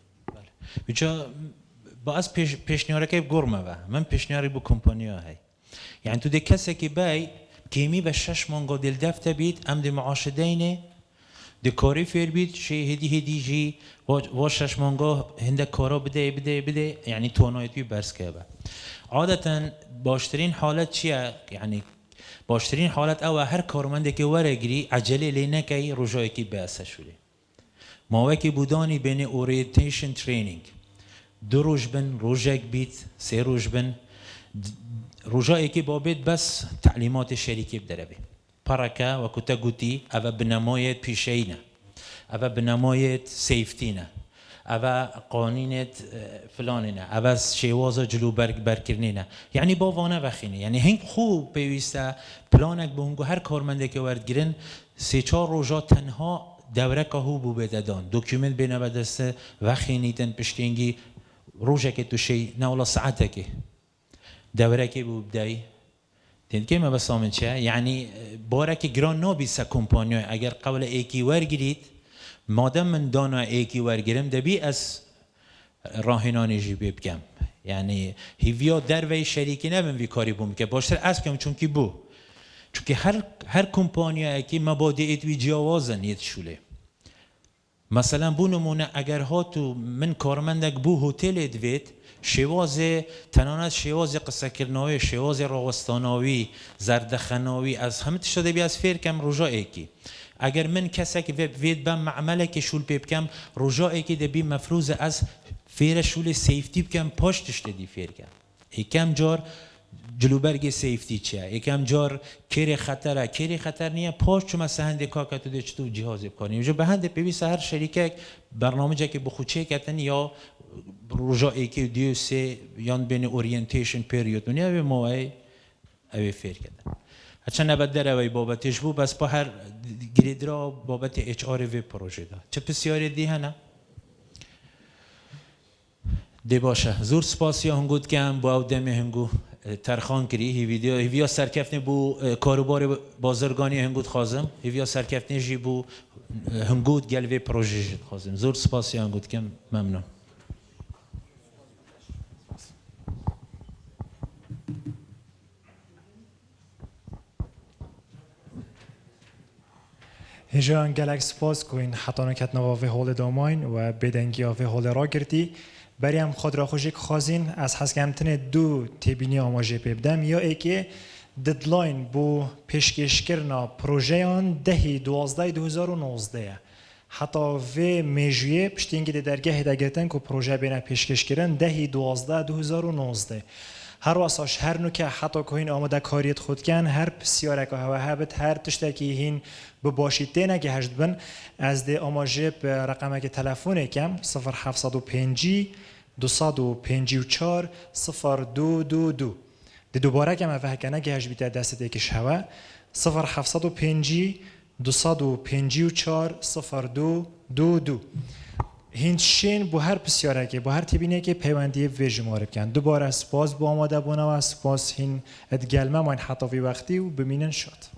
بچه باز پیشنیاره که گرمه و من پیشنیاری بو کمپانیا هی یعنی تو ده کسی که بای کیمی به 6 مانگا دل دفته بید ام ده معاش دینه ده کاری فیر بید شی هدی جی و 6 مانگا هنده کارا بده یعنی توانایتی برس که با عادتا باشترین حالت چیه یعنی باشترین حالت او هر کارمنده که ورگری عجله لی نکی رجایی که باسه شده ماوکی بودانی بین اورینتیشن ترینینگ 2 روز بن روزک بیت 3 روز بن رجایی که بابید بس تعلیمات شریکی بدره بی پرکه و کتا گوتی او بنمایت پیشینه او بنمایت سیفتینه او قانینت فلانینه او شیواز جلو برکرنینه یعنی با وانه وخینه یعنی هنگ خوب پیوسته پلانک به هنگو هر کارمنده که ورد گرن 3-4 روزا تنها دوره که هو بو بدادان دوکیومنت بینه بدسته وخینیتن پشتینگی روزه که تو شی نه ولا ساعته که دوره که بو بدای تنکه ما بس آمن چه یعنی باره که گران نابیسه کمپانیای اگر قبل ایکی ورگرید مادم من دانا ایکی ورگرم دبی از راهنانی جی بگم یعنی هیویا دروی شریکی نبیم وی کاری بوم که باشتر از کم چون که بو چون که هر کمپانیای که مبادئت وی جوازن یت شوله مثلا بو نمونه اگر ها تو من کارمندک بو هتل ادوید شواز تنانت شواز قصه کرناوی شواز راوستاناوی زردخناوی از همه تشده بی از فیر کم رجائی کی اگر من کسی که وید بم معمله که شول پی بکم رجائی کی دبی مفروض از فیر شول سیفتی بکم پاشتش دی فیر کم یکم جار جلوبرگ سیفتی چیه یکم جار کری خطر نیه پاش چون مثلا هنده که تو دیچ تو جهاز بکنی جو به هنده پیویسه هر شریکه برنامه جا که بخوچه کتن یا رجائی که دیو سه یان بین اورینتیشن پیریود نیا به موای اوی فیر کردن هرچند نباید در اوی بابتش بو بس با هر گریدرا بابت اچ آر وی پروژه دا چه بسیاری دی هنه دی باشه زور سپاسی هنگود که هم با او دمی هنگو ترخان کری هیویا سرکفنی بو کاروبار بازرگانی هنگود خازم هیویا سرکفنی جی بو هنگود گلوی پروژه جد خازم زور سپاسی هنگود که ممنون
هجان گلک سپاس کوین حتی نکت نواوی حال داماین و بدنگی آوی حال را گردی بریم خود را خوشی خازین از حسکمتن 2 تبینی آماجه پیبدم یا ای که ددلاین بو پیشکش کرنا پروژه آن 10/12/2019 حتی و میجویه پشتینگی درگاه دگرتن که پروژه بینه پیشکش کرن 10/12/2019 هر واساش هر نوکه حتی که این آماده کاریت خود کن هر بسیاره که هوا هبت هر تشتکی هین بباشید تینه که هشت بن از ده آماجه به رقمه که تلفونه کم 0705 254 0222 ده دوباره کم افه کنه که هشت بیته دست دیکش هوا 0705 254 0222 هندشین با هر بسیاره که با هر تبینه که پیوندی ویژه معرف کن دوباره سپاس با آماده بونه و سپاس هین ادگلمه ما این حتی وقتی و بمینن شد